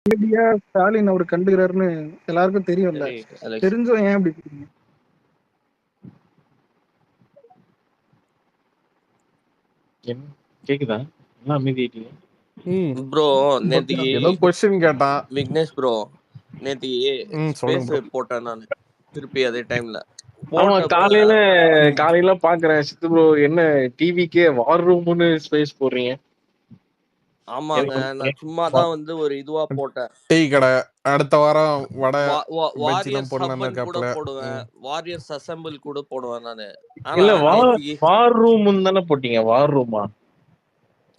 Media Stalin அவர் கண்டுகிறாருன்னு எல்லாருக்கும் தெரியும்ல. சரி அலெக்ஸ். தெரிஞ்சும் ஏன் இப்படி பண்ணீங்க? கேக்குதா? எல்லாம் அமைதியாயிட்டீங்க. ப்ரோ நேத்திக்கு ஏதோ கொஸ்டின் கேட்டான் விக்னேஷ் ப்ரோ நேத்திக்கு சொல்லுங்க ஸ்பேஸ் bro. போட்டேன் நான் திருப்பி அதே டைம்ல ஆமா, போட்டப்ப காலையில பாக்குறேன் சித்து ப்ரோ, என்ன டிவிக்கே வார் ரூம்னு ஸ்பேஸ் போடுறீங்க. ஆமாங்க நான் சும்மா தான் வந்து ஒரு இதுவா போட்டேன். டீ கடை அடுத்த வாரம் வடை பஜ்ஜிலாம் வாரியர்ஸ் போடலான்னு ஹப்பன் கூட இருக்காப்புல. போடுவேன், வாரியர்ஸ் அசெம்பிள் கூட போடுவேன் நானு. இல்ல ஆனா நேத்திக்கு வார் ரூம் தானே போட்டீங்க. வார் ரூமா?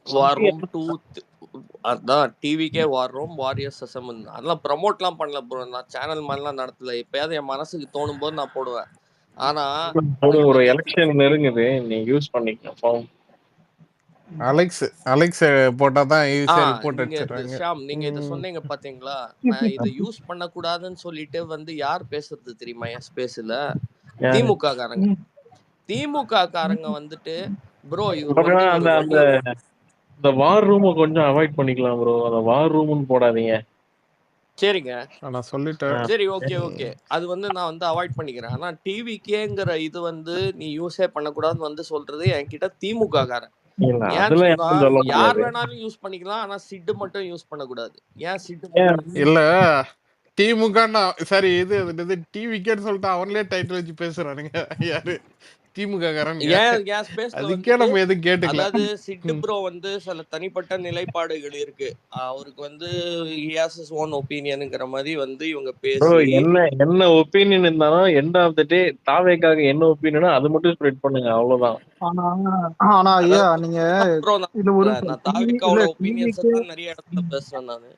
வார் ரூம் 2 அதான் டிவிக்கே வார் ரூம் வாரியர்ஸ் அசெம்பிள். அதெல்லாம் ப்ரமோட்லாம் பண்ணல ப்ரோ, நான் சேனல் மாதிரிலாம் நடத்தல. எப்பயாவது என் மனசுக்கு தோணும் போது நான் போடுவேன். ஆனா ஒரு எலெக்ஷன் நெருங்குது, நீ யூஸ் பண்ணிக்கலாம். அலெக்ஸ் போட்டாதான் ஈஸியா ரிப்போர்ட் நீங்க அடிச்சிடுறாங்க. ஷாம் நீங்க இத சொன்னீங்க பாத்தீங்களா, நான் இதை யூஸ் பண்ண கூடாதுன்னு சொல்லிட்டு வந்து யார் பேசுறது தெரியுமா என் ஸ்பேஸ்ல? திமுக காரங்க. திமுக காரங்க வந்துட்டு ப்ரோ இவர் வந்து ஒரு அந்த வார் ரூமை கொஞ்சம் அவாய்ட் பண்ணிக்கலாம் ப்ரோ. அந்த வார் ரூம்னு போடாதீங்க. சரிங்க நான் சொல்லிட்டேன். சரி ஓகே அது வந்து நான் வந்து அவாய்ட் பண்ணிக்கிறேன். ஆனா டிவிக்கேங்கிற இது வந்து நீ யூஸே பண்ணக்கூடாதுன்னு வந்து சொல்றது என்கிட்ட திமுக காரன். யார் வேணாலும் யூஸ் பண்ணிக்கலாம், ஆனா சிட்டு மட்டும் யூஸ் பண்ணக்கூடாது. ஏன் சிட்டு இல்ல திமுக சரி இது டிவிக்கேன்னு சொல்லிட்டு அவங்களே டைட்டில் வச்சு பேசுறானுங்க. யாரு திமுக காரன்? அதுக்கே நம்ம எதுவும் கேட்டுக்கலாம். அதாவது சிட்டு ப்ரோ வந்து சில தனிப்பட்ட நிலைப்பாடுகள் இருக்கு, அவருக்கு வந்து he has his own opinionங்கிற மாதிரி வந்து இவங்க பேசி என்ன ஒப்பீனியன் இருந்தாலும் எண்ட் ஆஃப் தி டே தாவேக்காக என்ன ஒப்பீனியனோ அது மட்டும் ஸ்ப்ரெட் பண்ணுங்க, அவ்வளவுதான். ஆனா ஐயா நீங்க இது ஒரு தாவேக்காவோட ஒப்பீனியன்ஸ் தான் நிறைய இடத்துல பேசுறேன் நானு.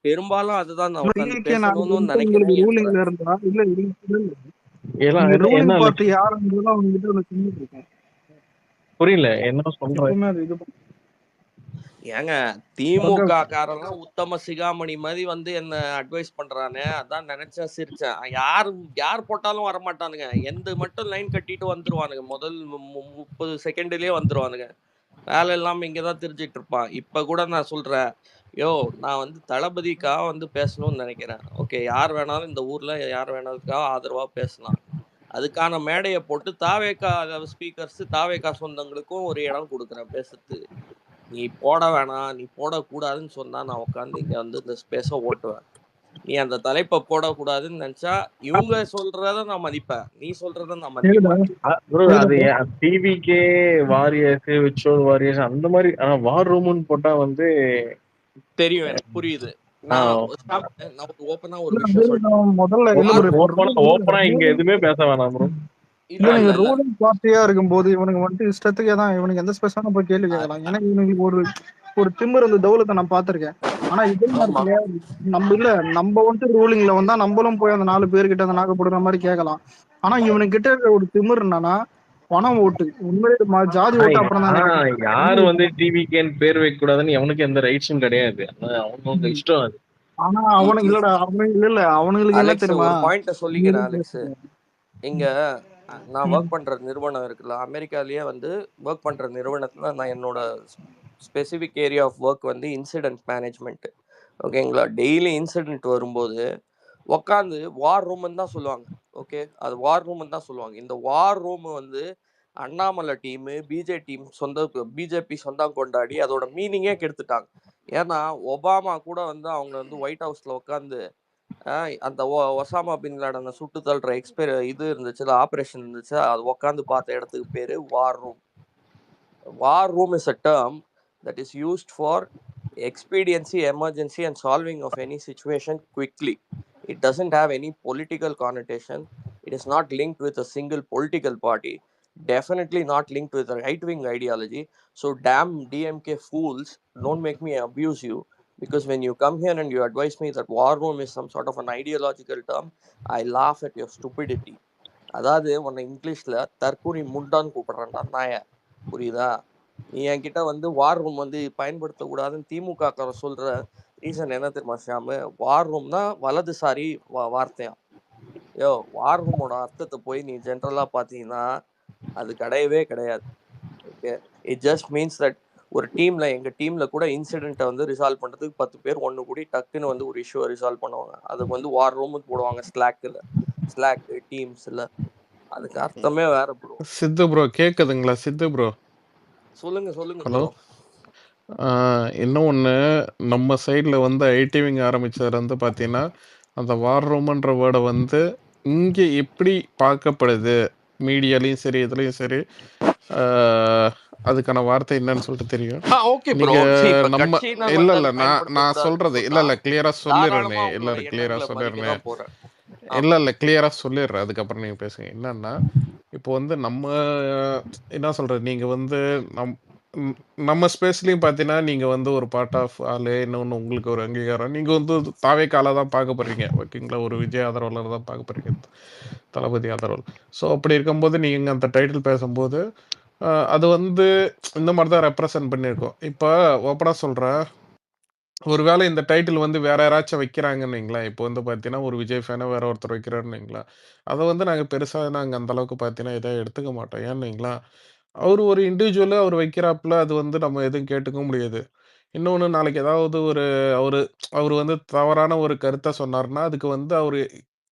பெரும்பாலும் அதுதான் நான் உட்கார்ந்து பேசணும்னு நினைக்கிறேன். ரூலிங்ல இருந்தா இல்ல ரூலிங் பார்ட்டி யாருன்றத அவங்க கிட்ட நான் சொல்லிட்டு இருக்கேன். புரியல என்ன சொல்றேன். ஏங்க திமுக காரெல்லாம் உத்தம சிகாமணி மாதிரி வந்து என்ன அட்வைஸ் பண்றானே, அதான் நினைச்சா சிரிச்சேன். யார் போட்டாலும் வரமாட்டானுங்க, எந்த மட்டும் லைன் கட்டிட்டு வந்துருவானுங்க. முதல் 30 செகண்ட்லயே வந்துருவானுங்க. வேலை இல்லாம இங்கதான் தெரிஞ்சிட்டு இருப்பான். இப்ப கூட நான் சொல்றேன், நான் வந்து தளபதிக்காக வந்து பேசணும்னு நினைக்கிறேன். ஓகே, யார் வேணாலும் இந்த ஊர்ல யார் வேணாலுக்காக ஆதரவா பேசலாம். அதுக்கான மேடையை போட்டு தாவேக்கா ஸ்பீக்கர்ஸ் தாவேக்கா சொந்தங்களுக்கும் ஒரு இடம் கொடுக்குறேன் பேசுறதுக்கு. நீ போட வேணாம், நீ போடக்கூடாதுன்னு சொன்னா நான் உட்காந்து இங்க வந்து இந்த ஸ்பேஸ ஓட்டுவேன். நீ அந்த தலைப்பை போடக்கூடாதுன்னு நினைச்சா இவங்க சொல்றத நான் மதிப்பேன், நீ சொல்றத நான் மதிப்பேன். டிவிக்கே வாரியர்ஸ் விச்சோல் வாரியர்ஸ் அந்த மாதிரி வார் ரூம்னு போட்டா வந்து தெரியும், எனக்கு புரியுது. நான் ஓப்பனா ஒரு விஷயம் சொல்றேன். ஓப்பனா இங்க எதுவுமே பேச வேணாம் ப்ரோ. நீங்க ரூலிங் பார்ட்டியா இருக்கும்போது இவனுக்கு வந்துட்டு இஷ்டத்துக்கே தான் இவனுக்கு எந்த ஸ்பெஷலான போய் கேள்வி கேட்கலாம். எனக்கு இவனுக்கு ஒரு திமிர் இந்த தௌலத்தை நான் பாத்திருக்கேன். ஆனா இதே நேரத்துல நம்ம வந்துட்டு ரூலிங்ல வந்தா நம்மளும் போய் அந்த 4 பேர்கிட்ட அந்த நாக்கப்படுற மாதிரி கேட்கலாம். ஆனா இவனுக்கு கிட்ட ஒரு திமிர் என்னன்னா பணம் ஓட்டு, உண்மையிலே ஜாதி ஓட்டு. அப்புறம் தான் யாரு வந்து டிவிக்கேன்னு பேர் வைக்க கூடாதுன்னு அவனுக்கு எந்த ரைட்ஸும் கிடையாது. அவங்க இஷ்டம் அது. ஆனா அவனுக்கு இல்லடா, அவனுங்களுக்கு என்ன தெரியுமா? பாயிண்ட சொல்லிக்கிறேன் அலெக்ஸ். இங்க நான் ஒர்க் பண்ற நிறுவனம் இருக்குல்ல, அமெரிக்காலயே வந்து ஒர்க் பண்ற நிறுவனத்துல நான் என்னோட ஸ்பெசிபிக் ஏரியா ஆஃப் ஒர்க் வந்து இன்சிடென்ட் மேனேஜ்மெண்ட். ஓகேங்களா, டெய்லி இன்சிடென்ட் வரும்போது உட்காந்து வார் ரூம்னு தான் சொல்லுவாங்க. ஓகே, அது வார் ரூம்னு தான் சொல்லுவாங்க. இந்த வார் ரூம் வந்து அண்ணாமலை டீமு பிஜேபி சொந்தம் கொண்டாடி அதோட மீனிங்கே கெடுத்துட்டாங்க. ஏன்னா ஒபாமா கூட வந்து அவங்க வந்து ஒயிட் ஹவுஸ்ல உட்காந்து அந்த ஒசாமா பின் லாடனை சுட்டு தள்ளுற இது இருந்துச்சு, ஆபரேஷன் இருந்துச்சு, அது உட்காந்து பார்த்த இடத்துக்கு பேரு வார் room. War room is a term that is used for expediency, emergency and solving of any situation quickly. It doesn't have any political connotation. It is not linked with a single political party. Definitely not linked with a right-wing ideology. So damn DMK fools, don't make me abuse you. Because when you come here and you advise me that war room is some sort of an ideological term, I laugh at your stupidity. அதாவது உன்னை இங்கிலீஷ்ல தற்கூரி முண்டான்னு கூப்பிடுறேன்டா நாய, புரியுதா? நீ என்கிட்ட வந்து வார் room வந்து பயன்படுத்தக்கூடாதுன்னு திமுக சொல்ற ரீசன் என்ன தெரியுமா ஷாமு? வார் ரூம்னா வலதுசாரி வார்த்தையா. வார் ரூமோட அர்த்தத்தை போய் நீ ஜென்ரலா பாத்தீங்கன்னா அது கிடையவே கிடையாது. Okay, it just means that ஒரு டீம்ல எங்க டீம்ல கூட இன்சிடென்ட்டை வந்து ரிசால்வ் பண்றதுக்கு 10 பேர் ஒன்று கூடி டக்குன்னு வந்து ஒரு இஷ்யூவை ரிசால்வ் பண்ணுவாங்க. அதுக்கு வந்து வார் ரூம் போடுவாங்க ஸ்லாக் டீம்ஸ்ல. அதுக்கு அர்த்தமே வேற ப்ரோ. சித்து ப்ரோ கேக்குதுங்களா? சித்து ப்ரோ சொல்லுங்க ஹலோ. ப்ரோ. இன்னும் ஒன்று, நம்ம சைடில் வந்து ஐடிவிங் ஆரம்பித்தது வந்து பார்த்தீங்கன்னா, அந்த வார் ரூம்ன்ற வேர்டை வந்து இங்கே எப்படி பார்க்கப்படுது மீடியாலையும் சரி இதுலேயும் சரி, அதுக்கான வார்த்தை என்னன்னு சொல்லிட்டு தெரியும். Okay bro. நீங்கள் இப்ப நம்ம கட்சியினர் இல்லை வந்து இல்லை அதை நான் பயன்படுத்தக்கூடாதுன்னு சொல்கிறது இல்லை சொன்னா இல்லை கிளியராக சொல்லிடுறேனே, தாராளமா இல்லை அவங்களோட கிளியராக எண்ணங்களை மதிக்க சொல்லிடுறேனே, தான் போறேன். இல்லை கிளியராக சொல்லிடுறேன், அதுக்கப்புறம் நீங்கள் பேசுங்க. என்னன்னா இப்போ வந்து நம்ம என்ன சொல்கிறது, நீங்கள் வந்து நம்ம ஸ்பேஸ்லையும் பார்த்தீங்கன்னா நீங்கள் வந்து ஒரு பார்ட் ஆஃப் ஆளு, இன்னொன்று உங்களுக்கு ஒரு அங்கீகாரம், நீங்கள் வந்து தாவேக்கால தான் பார்க்க போகிறீங்க ஓகேங்களா, ஒரு விஜய் ஆதரவாளர் தான் பார்க்க போகிறீங்க, தளபதி ஆதரவாளர். ஸோ அப்படி இருக்கும்போது நீங்கள் அந்த டைட்டில் பேசும்போது அது வந்து இந்த மாதிரி தான் ரெப்ரசன்ட் பண்ணியிருக்கோம். இப்போ ஓப்பனாக சொல்கிறேன், ஒருவேளை இந்த டைட்டில் வந்து வேற யாராச்சும் வைக்கிறாங்கன்னு வைங்களேன், இப்போ வந்து பார்த்தீங்கன்னா ஒரு விஜய் ஃபேனை வேற ஒருத்தர் வைக்கிறாருன்னு வைங்களேன், அதை வந்து நாங்கள் பெருசாக நாங்கள் அந்த அளவுக்கு பார்த்தீங்கன்னா இதாக எடுத்துக்க மாட்டோம். ஏன்னு வைங்களேன், அவர் ஒரு இண்டிவிஜுவலா அவர் வைக்கிறாப்புல, அது வந்து நம்ம எதுவும் கேட்டுக்கவும் முடியாது. இன்னொன்னு நாளைக்கு ஏதாவது ஒரு அவரு அவரு வந்து தவறான ஒரு கருத்த சொன்னாருன்னா,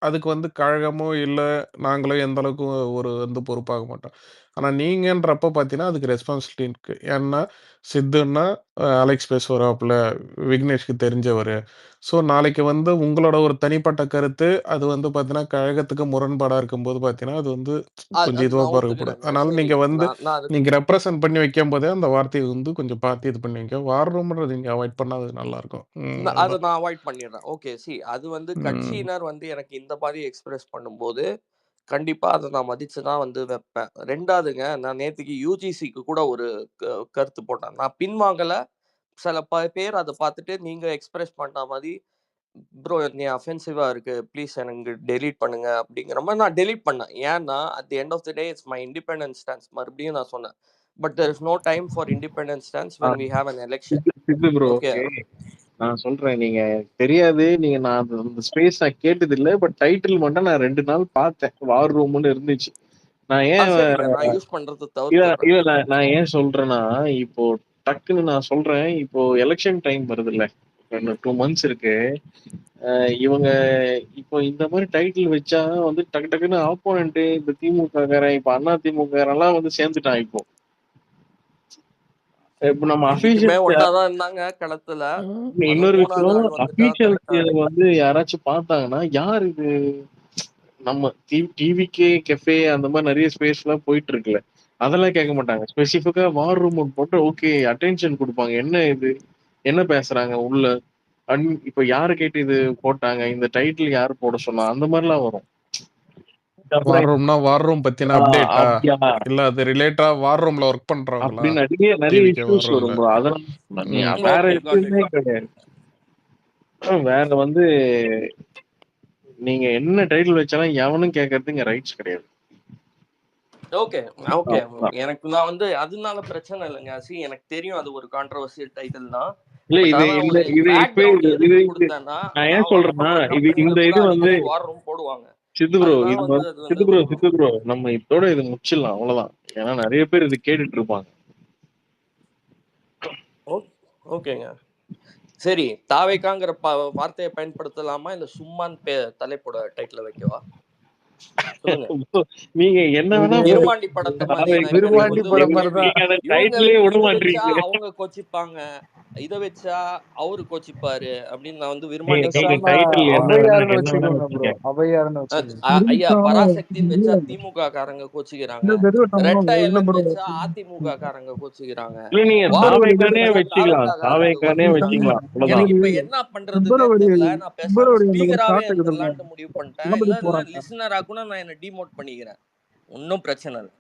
அதுக்கு வந்து கழகமோ, இல்ல நாங்களோ எந்த அளவுக்கு ஒரு வந்து பொறுப்பாக மாட்டோம். ஆனா நீங்கன்றப்ப பார்த்தீங்கன்னா, அதுக்கு ரெஸ்பான்சிபிலிட்டி இருக்கு. ஏன்னா, சித்துன்னா அலெக்ஸ் பேசுவாராப்புல, விக்னேஷ்க்கு தெரிஞ்சவரு. ஸோ நாளைக்கு வந்து உங்களோட ஒரு தனிப்பட்ட கருத்து, அது வந்து பார்த்தீங்கன்னா, கழகத்துக்கு முரண்பாடா இருக்கும்போது பார்த்தீங்கன்னா, அது வந்து கொஞ்சம் அது இதுவா நான் பார்க்கப்படும். ஒத்துக்கிறேங்க. அதனால சரி, நீங்க வந்து நான் அதுக்கு நீங்க ரெப்ரசன்ட் பண்ணி வைக்கும்போதே, அந்த வார்த்தைய வந்து கொஞ்சம் பார்த்து இது பண்ணி வைங்க. வார் ரூம்ன்றது நீங்க அவாய்ட் பண்ணா அது நல்லாருக்கும். அதை அதுதான். நான் அவாய்ட் பண்ணிடுறேன். ஓகே, அது வந்து ம். கட்சியினர் வந்து எனக்கு இந்த மாதிரி எக்ஸ்பிரஸ் பண்ணும்போது கண்டிப்பா அதை நான் மதிச்சு தான் வந்து வைப்பேன். 2வதுங்க, நான் நேத்துக்கு யூஜிசிக்கு கூட ஒரு கருத்து போட்டேன். நான் பின்வாங்கல. சில பேர் அதை பார்த்துட்டு நீங்க எக்ஸ்பிரஸ் பண்ண மாதிரி ப்ரோ நீ அஃபென்சிவா இருக்கு, ப்ளீஸ் எனக்கு டெலீட் பண்ணுங்க அப்படிங்கிற மாதிரி நான் டெலீட் பண்ணேன். ஏன்னா at the end of the day it's my independence stance. மறுபடியும் நான் சொன்னேன், but there is no time for independence stance when we have an election. Sidhu bro, okay, நான் சொல்றேன், நீங்க தெரியாது, நீங்க நான் அந்த ஸ்பேஸ் நான் கேட்டது இல்ல, பட் டைட்டில் மட்டும் நான் 2 நாள் பார்த்தேன், வார் ரூம்னு இருந்துச்சு. நான் ஏன் சரிங்க, நான் யூஸ் பண்றது இல்ல தவிர்த்துறேன். இல்ல நான் ஏன் சொல்றேன்னா, இப்போ டக்குன்னு நான் சொல்றேன், இப்போ எலெக்ஷன் டைம் வருது இல்ல, 2 months இருக்கு. இவங்க இப்போ இந்த மாதிரி டைட்டில் வச்சா வந்து டக்கு டக்குன்னு ஆப்போனன்ட், இந்த திமுக காரன், இப்ப அண்ணா திமுக எல்லாம் வந்து சேர்ந்துட்டான். இப்போ நம்ம என்னைக்குமே அபிஷியல்ஸ் ஒன்னாதான் இருந்தாங்க களத்துல. இன்னொரு அதுவும் 3வது விஷயம், ஆள் வந்துட்டா அபிஷியல்ஸ் கரெக்டா இருக்கு. வந்து யாராச்சும் பார்த்தாங்கன்னா, யார் இது, நம்ம டிவிக்கே கெஃபே அந்த மாதிரி நிறைய ஸ்பேஸ் எல்லாம் போயிட்டு இருக்குல்ல, அதெல்லாம் கேட்க மாட்டாங்க. ஸ்பெசிஃபிக்கா வார் ரூம் போட்டு ஓகே அட்டென்ஷன் கொடுப்பாங்க. என்ன இது, என்ன பேசுறாங்க உள்ள, இப்ப யாரு கேட்டு இது போட்டாங்க, இந்த டைட்டில் யாரு போட சொன்னா, அந்த மாதிரிலாம் வரும். வார் அப்புறம் ரூம்னா வார் ரூம் பத்தின அப்டேட்டா? அப்படியா இல்ல அது ரிலேட்டா வார் ரூம்ல ஒர்க் பண்றவங்களா? அப்படின்னு நிறைய டிவிகே வார் இஷ்யூஸ் ரூம்ல. வரும் bro. அதெல்லாம் வேற ஓகே, காட் எதுவுமே கிடையாது. வேற வந்து நீங்க என்ன டைட்டில் வச்சாலும் எவனும் கேட்கறதுக்கு ரைட்ஸ் கிடையாது. Okay okay. எனக்கு நான் வந்து அதனால பிரச்சனை இல்லைங்க. எனக்கு தெரியும் அது ஒரு கான்ட்ரோவர்சியல் டைட்டில் தான். இல்ல பட் இது ஆனா இல்ல ஒரு இது இப்ப பேக்ரவுண்ட் எதுக்கு இது கொடுத்தேன்னா, நான் ஏன் நான் சொல்றேன்னா, ஒரு இது கம்பெனில இந்த கூட இது வந்து அடிக்கடி வார் ரூம் போடுவாங்க. சித்து ப்ரோ, அதனால இது வந்து அது வந்து சித்து ப்ரோ நம்ம இதோட இது முடிச்சிடலாம், அவ்வளவுதான். ஏன்னா நிறைய பேர் இது கேட்டுட்டு இருப்பாங்க. ஓகேங்க. சரி, தாவேக்காங்கிற வார்த்தையை பயன்படுத்தலாமா இல்ல சும்மான் தலைப்போட டைட்டில் வைக்கவா? நீங்க என்ன வேணா விருமாண்டி படத்தை மாதிரி விருமாண்டி படம் மாதிரிதான். நீங்க அந்த டைட்டிலே விட இதை வச்சா மாட்டீங்க. அவங்க கோச்சிப்பாங்க, இதை வச்சா அவரு கோச்சிப்பாரு அப்படின்னு நான் வந்து நீங்க விருமாண்டி டைட்டில் என்ன வேணா அவையாருன்னு என்ன வேணா வச்சுக்கோங்க ப்ரோ, வச்சுங்க. அவையாருன்னு வச்சுக்கோங்க. ஐயா பராசக்தின்னு வச்சா திமுக காரங்க கோச்சிக்கிறாங்க, ரெட்டையல்னு வச்சா அதிமுக காரங்க கோச்சிக்கிறாங்க. இல்ல நீங்க தாவேக்கானே வச்சுக்கலாம், தாவேக்கானே கோச்சிக்கிறாங்க. வச்சுக்கலாம், எனக்கு அவ்வளவுதான். இப்ப என்ன பண்றதுன்னே தெரியல. நான் பேசாம ஸ்பீக்கராவே இருந்துடலான்ட்டு முடிவு பண்ணிட்டேன். இல்ல லிசனரா கூட நான் என்ன டிமோட் பண்ணிக்கிறேன், ஒன்னும் பிரச்சனை இல்லை.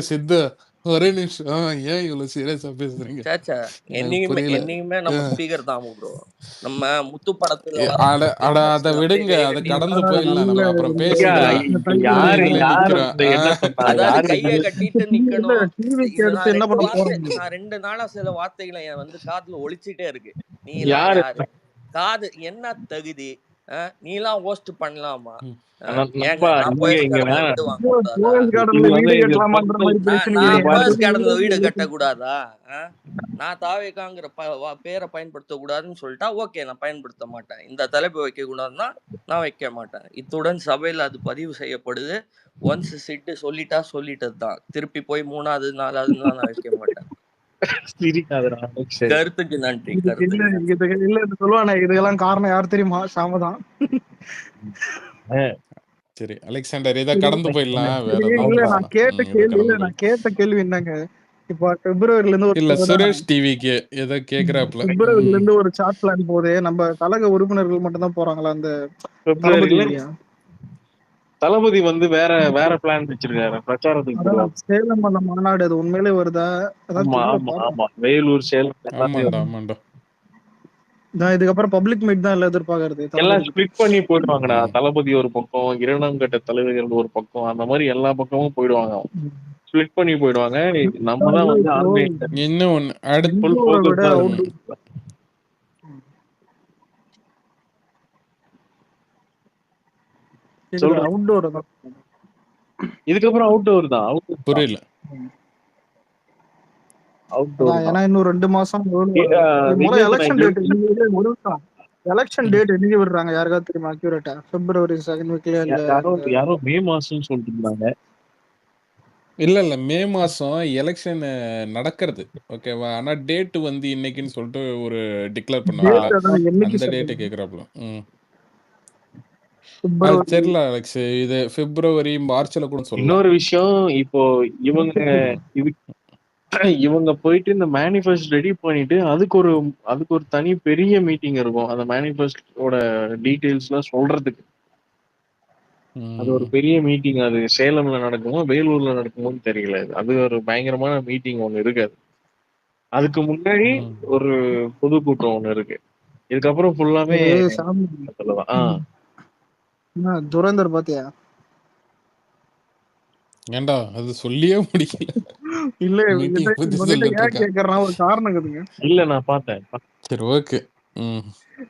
சித்து ஒரே நிமிஷம். ஏன் இவ்வளவு சீரியஸா பேசுறீங்க? சாச்சா என்னைக்குமே நம்ம ஸ்பீக்கர் தான் ப்ரோ. நம்ம முத்து படத்துல அத விடுங்க, அத கடந்து போயிடலாம், நம்ம அப்புறம் பேசிக்கலாம். யாரு நிக்கிறோம். அதாவது கையை கட்டிட்டு நிக்கணும். என்ன பண்ண போறோம்? நான் 2 நாளா சில வார்த்தைகளை வந்து காதுல ஒழிச்சிட்டே இருக்கு. நீ எல்லாம் யாரு, காது என்ன தகுதி, நீலாம் ஹோஸ்ட் பண்ணலாமா? ம். ஆனா ஏங்க நான் நீங்க போயஸ் இங்க கார்டன்ல வேணாம். வீடு வாங்க போயஸ் கூடாதா? கார்டன்ல இது வீடு இது கட்டலாமான்ற மாதிரி நான் பேசுனீங்க. இங்க நான் பாரு. போயஸ் கார்டன்ல வீடு அடுத்தது கட்டக்கூடாதா? நான் தாவேக்காங்கிற பேரை பயன்படுத்த கூடாதுன்னு சொல்லிட்டா ஓகே, நான் பயன்படுத்த மாட்டேன். இந்த தலைப்பு வைக்க கூடாதுன்னா நான் வைக்க மாட்டேன். இத்துடன் சபையில் அது பதிவு செய்யப்படுது. ஒன்ஸ் சிட்டு சொல்லிட்டா சொல்லிட்டது தான். திருப்பி போய் 3வது 4வதுலாம் நான் வைக்க மாட்டேன். சிரிக்காதடா. சரி. கருத்துக்கு நன்றி, இல்ல கருத்துக்கு நன்றி. இல்ல இது சொல்லுவானே, இதுக்கெல்லாம் காரணம் யார் தெரியுமா? ஷாம தான். சரி அலெக்சாண்டர், இதை கடந்து போயிடலாம். வேற இல்ல ஏதாவது நான் பேசலாம். கேட்ட இதை கேள்வி கடந்து இல்ல போயிடலாம். நான் கேட்ட கேள்வி என்னங்க, இப்போ பிப்ரவரில இருந்து இல்ல ஒரு சுரேஷ் டிவிக்கு ஏதோ கேக்குறாப்ல. பிப்ரவரில இருந்து ஒரு சாட் பிளான் போதே, நம்ம கழக உறுப்பினர்கள் மட்டும் தான் போறாங்களா அந்த தளபதி பிப்ரவரியில இல்லையா? தளபதி வந்து வேற பிளான் வச்சிருக்காரு. பிரச்சாரத்துக்கு அதான் போடுவாங்க. சேலம் அந்த மாநாடு அது உண்மையிலே வருதா? அதான் ஆமா தெரியல, ஆமா பாப்போம். ஆமா. வேலூர், சேலம் எல்லாமே ஆமாண்டா வரும். ஆமாண்டா. நான் இதுக்கப்புறம் பப்ளிக் மீட் தான் எல்லாம் எதிர்பார்க்கறது எல்லாம் தளபதி. ஸ்பிளிட் பண்ணி போயிடுவாங்கடா. ம். தளபதி ஒரு பக்கம், 2ஆம் கட்ட தலைவர்கள் ஒரு பக்கம், அந்த மாதிரி எல்லா பக்கமும் போயிடுவாங்க. ஸ்பிளிட் பண்ணி போயிடுவாங்க. நம்ம தான் வந்து இப்போ ஆர்கனைசர். இன்னும் ஒண்ணு அடுத்து. ஃபுல் இன்டோரை விட ஃபோக்கஸ் அவுட் சொல்றேன். அவுட்டோர் தான். இதுக்கப்புறம் அவுட்டோர் தான். அவுட்டோர் புரியல. அதான் ஏன்னா தான். இன்னும் 2 மாசம் முதல்ல எலெக்ஷன் டேட் எலெக்ஷன் டேட் என்னைக்கு விடுறாங்க யாருக்காவது தெரியுமா அக்யூரேட்டா? பிப்ரவரி 2nd வீக்லயா இல்ல யாரோ மே மாசம் சொல்லிட்டு இருந்தாங்க. இல்ல மே மாசம் எலெக்ஷன் நடக்கிறது. ஓகேவா? ஆனா டேட் வந்து இன்னைக்குன்னு சொல்லிட்டு ஒரு டிக்ளேர் பண்ணாங்கல்ல, டேட் அதான் என்னைக்கு அந்த டேட்டை சொல்லுங்க? கேக்குறாப்ல. அது பிப்ரவரி தெரியல அலெக்ஸ். இது பிப்ரவரி மார்ச்ல கூட சொல்லலாம். இன்னொரு விஷயம், இப்போ இவங்க இவங்க போயிட்டு இந்த மேனிஃபெஸ்ட் ரெடி பண்ணிட்டு அதுக்கு ஒரு தனி பெரிய மீட்டிங் இருக்கும். அந்த மேனிஃபெஸ்டோட டீடைல்ஸ் எல்லாம் சொல்றதுக்கு அது ஒரு பெரிய மீட்டிங். அது சேலம்ல நடக்குமோ வேலூர்ல நடக்குமோன்னு தெரியல. அது ஒரு பயங்கரமான மீட்டிங் ஒண்ணு இருக்காது. அதுக்கு முன்னாடி ஒரு பொதுக்கூட்டம் ஒண்ணு இருக்கு. இதுக்கப்புறம் ஃபுல்லாமே சாமி சொல்லலாம். என்ன துரந்தர் பாத்தியா? ஏன்டா அது சொல்லியே முடிக்கல. இல்ல மீட்டிங் பத்தி உங்ககிட்ட சொல்லிட்டு ஏன் இருக்கான். கேக்குறேன்னா ஒரு காரணம் இருக்குதுங்க. இல்ல நான் பார்த்தேன். சரி ஓகே.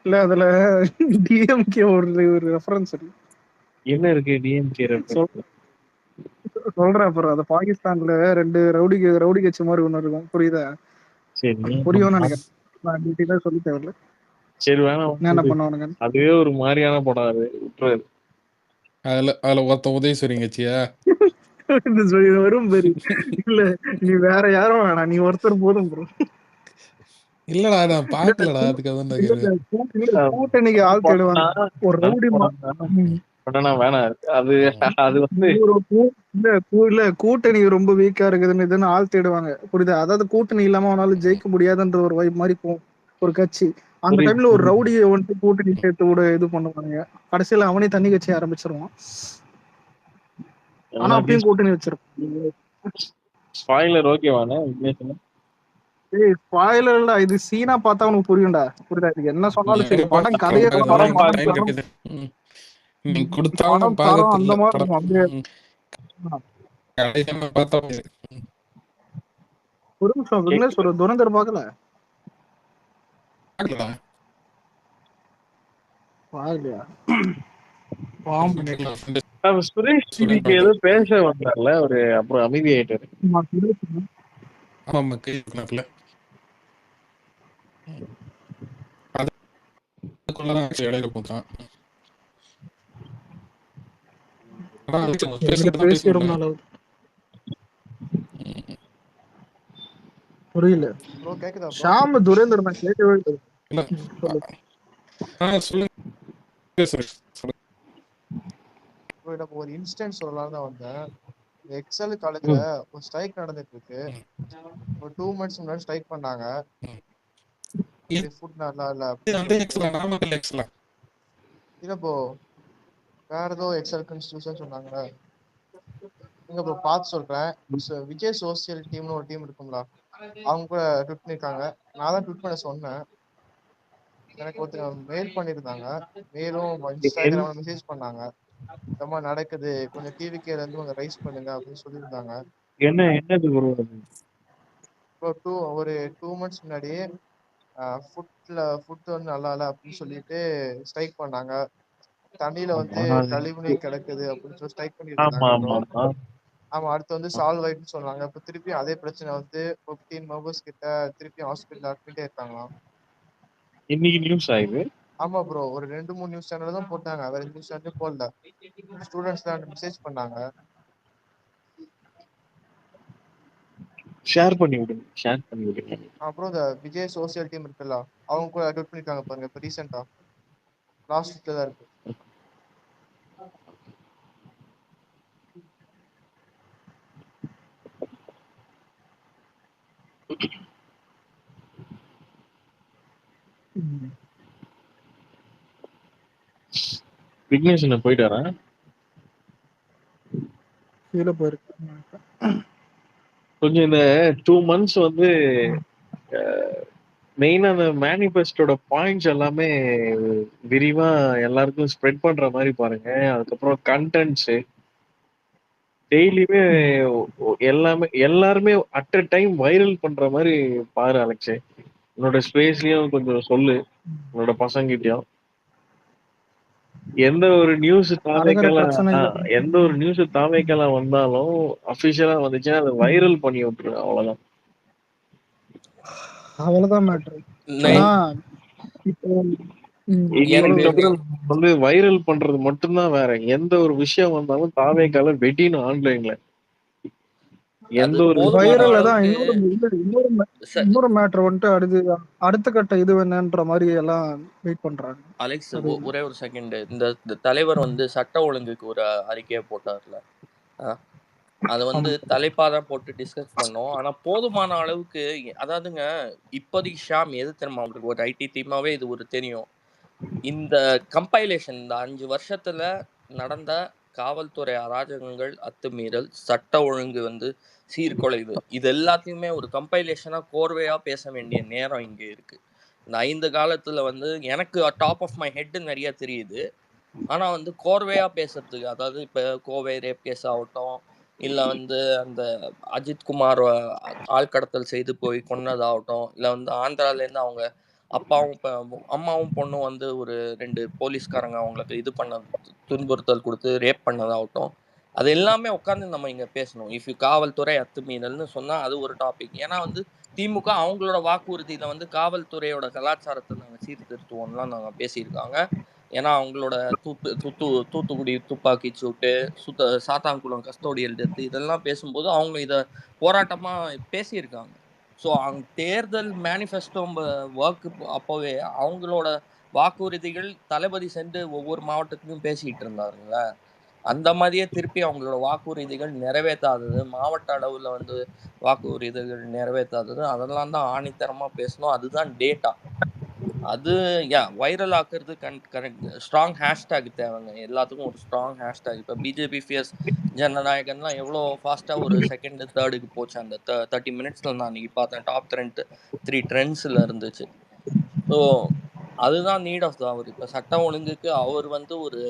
இல்ல அதுல டிஎம்கே ஒரு ரெஃபரன்ஸ் இருக்கு. என்ன இருக்கு டிஎம்கே? சொல்றேன் அப்புறம். அது பாகிஸ்தான்ல 2 ரவுடி கட்சி மாதிரி ஒண்ணு இருக்கும். புரியுதா? சரி புரியும்னு நினைக்கிறேன். நான் டீட்டெயிலா சொல்ல தேவையில்ல. சரி வேணாம். என்ன பண்ணுவானுங்க? அதுவே ஒரு மாதிரியான படம். அது விட்டுறாரு. அதுல ஒருத்த உதயசூரியங்கச்சியா? இது வரும் பெரு. இல்ல நீ வேற யாரும் வேணாம், நீ ஒருத்தர் போதும் ப்ரோ. இல்லடா நான் பாக்கலடா, அதுக்காக தான் கேக்குறேன். கூட்டணிக்கு ஆள் தேடுவாங்க. ஒரு ரவுடி வேணாம். அது வந்து இல்ல கூட்டணி ரொம்ப வீக்கா இருக்குதுன்னு இதுன்னு ஆள் தேடுவாங்க. புரியுதா? அதாவது கூட்டணி இல்லாம அவனால ஜெயிக்க முடியாதுன்ற ஒரு வைப் மாதிரி போகும் ஒரு கட்சி. அந்த டைம்ல ஒரு ரவுடியை வந்துட்டு கூட்டணி சேர்த்து கூட இது பண்ணுவாங்க. கடைசியில அவனே தண்ணி கட்சி ஆரம்பிச்சிருவான். ஆனா அப்பயும் கூட்டணி வச்சிருப்பான். ஸ்பாயிலர் ஓகேவானே? ஏய் ஸ்பாயிலர்ல இது சீனா பார்த்தா உனக்கு புரியும்டா. புரியுதா? இது என்ன சொன்னாலும் சரி, படம் கதையே படம் நீங்க கொடுத்தாலும் படம் தரம் அந்த மாதிரி இருக்கும். அப்படியே ஒரு நிமிஷம் விக்னேஷ், ஒரு துரந்தர் பார்க்கல? பாக்கலையா? சுரேஷ் டிவிக்கு ஏதோ பேச வந்தார்ல ஒரு, அப்புறம் அமைதியாயிட்டாரு. இடையில போட்டான். புரியல. ஷாம் துரேந்தர் நான் கேட்கவே இல்லை. ஒரு இன்ஸ்டன்ஸ் சொல்லலாம் தான் வந்தேன். எக்ஸல் காலேஜ்ல ஒரு ஸ்ட்ரைக் நடந்துட்டு இருக்கு. ஒரு 2 months முன்னாடி ஸ்ட்ரைக் பண்ணாங்க. ஃபுட் நல்லா இல்ல இல்ல ப்ரோ, வேற ஏதோ எக்ஸல் கன்ஸ்டியூஷன் சொன்னாங்க. நீங்க ப்ரோ பார்த்து சொல்றேன். விஜய் சோசியல் டீம்னு ஒரு டீம் இருக்கும்ல, அவங்க கூட ட்விட் பண்ணிருக்காங்க. நான் தான் ட்விட் பண்ண சொன்னேன். எனக்கு ஒருத்தர் மெயில் பண்ணிருந்தாங்க. மேலும் இன்ஸ்டாகிராம்ல மெசேஜ் பண்ணாங்க. இந்த மாதிரி நடக்குது, கொஞ்சம் டிவிகேல இருந்து கொஞ்சம் ரைஸ் பண்ணுங்க அப்படின்னு சொல்லியிருந்தாங்க. என்னது இப்போ ஒரு 2 months முன்னாடி ஃபுட் வந்து நல்லா இல்லை அப்படின்னு சொல்லிட்டு ஸ்ட்ரைக் பண்ணாங்க. தண்ணியில வந்து கழிவு நீர் கிடக்குது அப்படின்னு சொல்லி ஸ்ட்ரைக் பண்ணிட்டு ஆமா இருந்தாங்க ஆமா ப்ரோ. ஆமா. ஆமா, அடுத்து வந்து சால்வ் ஆயிட்டுன்னு சொன்னாங்க. இப்ப திருப்பி அதே பிரச்சனை வந்து 15 மெம்பர்ஸ் கிட்ட திருப்பி ஹாஸ்பிட்டல் அட்மிட்டே இருக்காங்களாம். இன்னைக்கு நியூஸ் ஆயிது. ஆமா ப்ரோ, ஒரு 2-3 நியூஸ் சேனல் தான் போட்டாங்க, வேற நியூஸ் சேனல் போடல. ஸ்டூடெண்ட்ஸ் தான் மெசேஜ் பண்ணாங்க. ஷேர் பண்ணி விடுங்க. அப்புறம் இந்த விஜய் சோசியல் டீம் இருக்குல்ல, அவங்க கூட அட்மிட் பண்ணிருக்காங்க பாருங்க, இப்ப ரீசெண்டா லாஸ்ட் வீக்ல தான் இருக்கு. விக்னேஷ் என்ன போயிட்டாரா? கீழே போயிருக்கு. கொஞ்சம் இந்த 2 months வந்து மெயினா அந்த மேனிஃபெஸ்டோட பாயிண்ட்ஸ் எல்லாமே விரிவா எல்லாருக்கும் ஸ்ப்ரெட் பண்ற மாதிரி பாருங்க. அதுக்கப்புறம் கண்டென்ட்ஸ் டெய்லியுமே எல்லாருமே அட் அ டைம் வைரல் பண்ற மாதிரி பாரு அலெக்ஸ். உன்னோட ஸ்பேஸ்லயும் கொஞ்சம் சொல்லு, உன்னோட பசங்கிட்டயும். எந்த ஒரு நியூஸ் நடக்கிற பிரச்சனைகள் தாவேக்கெல்லாம் வந்தாலும் அபிஷியலா வந்துச்சுன்னா அதை வைரல் பண்ணி விட்டுரு, அவ்வளவுதான். அவ்வளவுதான் மேட்ரு. நை- ஆனா இப்போ எனக்கு இதுக்கப்புறம் வந்து வைரல் பண்றது மட்டும்தான் வேற. எந்த ஒரு விஷயம் வந்தாலும் தாவேக்கால வெட்டின்னு ஆன்லைன்ல அது எந்த ஒரு போதுமான வைரல் தான். அளவுக்கு இன்னொரு மேட்ரு வந்துட்டு அடுத்த கட்ட இது என்னன்ற மாதிரி எல்லாம் வெயிட் பண்றாங்க. அலெக்ஸ் அது ஒரே ஒரு செகண்ட். இந்த தலைவர் வந்து சட்ட ஒழுங்குக்கு ஒரு அறிக்கையை போட்டார்ல, அதை வந்து ஆமா. தலைப்பா தான் போட்டு டிஸ்கஸ் பண்ணோம். ஆனா போதுமான அளவுக்கு அதாவதுங்க, இப்போதைக்கு ஷாம் எது தெரியுமா அவங்களுக்கு ஒரு ஐடி டீமாவே இது ஒரு தெரியும். இந்த கம்பைலேஷன் இந்த 5 வருஷத்துல நடந்த காவல்துறை அராஜகங்கள், அத்துமீறல், சட்ட ஒழுங்கு வந்து சீர்குலைவு, இது எல்லாத்தையுமே ஒரு கம்பைலேஷனா கோர்வையா பேச வேண்டிய நேரம் இங்க இருக்கு. இந்த 5 காலத்துல வந்து எனக்கு டாப் ஆஃப் மை ஹெட் நிறைய தெரியுது. ஆனா வந்து கோர்வையா பேசுறதுக்கு, அதாவது இப்ப கோவை ரேப் கேஸ் ஆகட்டும், இல்ல வந்து அந்த அஜித் குமார் ஆள்கடத்தல் செய்து போய் கொன்னதாகட்டும், இல்ல வந்து ஆந்திரால இருந்து அவங்க அப்பாவும் அம்மாவும் பொண்ணும் வந்து ஒரு 2 போலீஸ்காரங்க அவங்களுக்கு இது பண்ண துன்புறுத்தல் கொடுத்து ரேப் பண்ணதாகட்டும், அது எல்லாமே உட்காந்து நம்ம இங்க பேசணும். இஃப் யூ காவல்துறை அத்துமீறல்னு சொன்னா அது ஒரு டாபிக். ஏன்னா வந்து திமுக அவங்களோட வாக்குறுதியில வந்து காவல்துறையோட கலாச்சாரத்தை நாங்க சீர்திருத்துவோம்லாம் நாங்க பேசியிருக்காங்க. ஏன்னா அவங்களோட தூத்துக்குடி துப்பாக்கி சூட்டு, சாத்தான்குளம் கஸ்டோடியல் டெத்து, இதெல்லாம் பேசும்போது அவங்க இதை போராட்டமா பேசியிருக்காங்க. ஸோ அவங்க தேர்தல் மேனிஃபெஸ்டோ ஒர்க்கு அப்போவே அவங்களோட வாக்குறுதிகள் தளபதி சென்று ஒவ்வொரு மாவட்டத்திலும் பேசிட்டு இருந்தாருங்கள, அந்த மாதிரியே திருப்பி அவங்களோட வாக்குறுதிகள் நிறைவேற்றாதது, மாவட்ட அளவில் வந்து வாக்குறுதிகள் நிறைவேற்றாதது, அதெல்லாம் தான் ஆணித்தரமா பேசணும். அதுதான் டேட்டா. அது வைரல் ஆக்குறது கரெக்ட். ஸ்ட்ராங் ஹேஷ்டேக் தேவைங்க எல்லாத்துக்கும். ஒரு ஸ்ட்ராங் ஹேஷ்டேக். இப்போ பிஜேபி ஃபியர்ஸ் ஜனநாயகன்லாம் எவ்வளோ ஃபாஸ்ட்டாக ஒரு செகண்ட் தேர்டுக்கு போச்சு. அந்த 30 மினிட்ஸில் நான் அன்றைக்கி பார்த்தேன். டாப் 3 ட்ரெண்ட்ஸில் இருந்துச்சு. ஸோ அதுதான் நீட் ஆஃப் த அவர். இப்போ சட்டம் ஒழுங்குக்கு அவர் வந்து ஒரு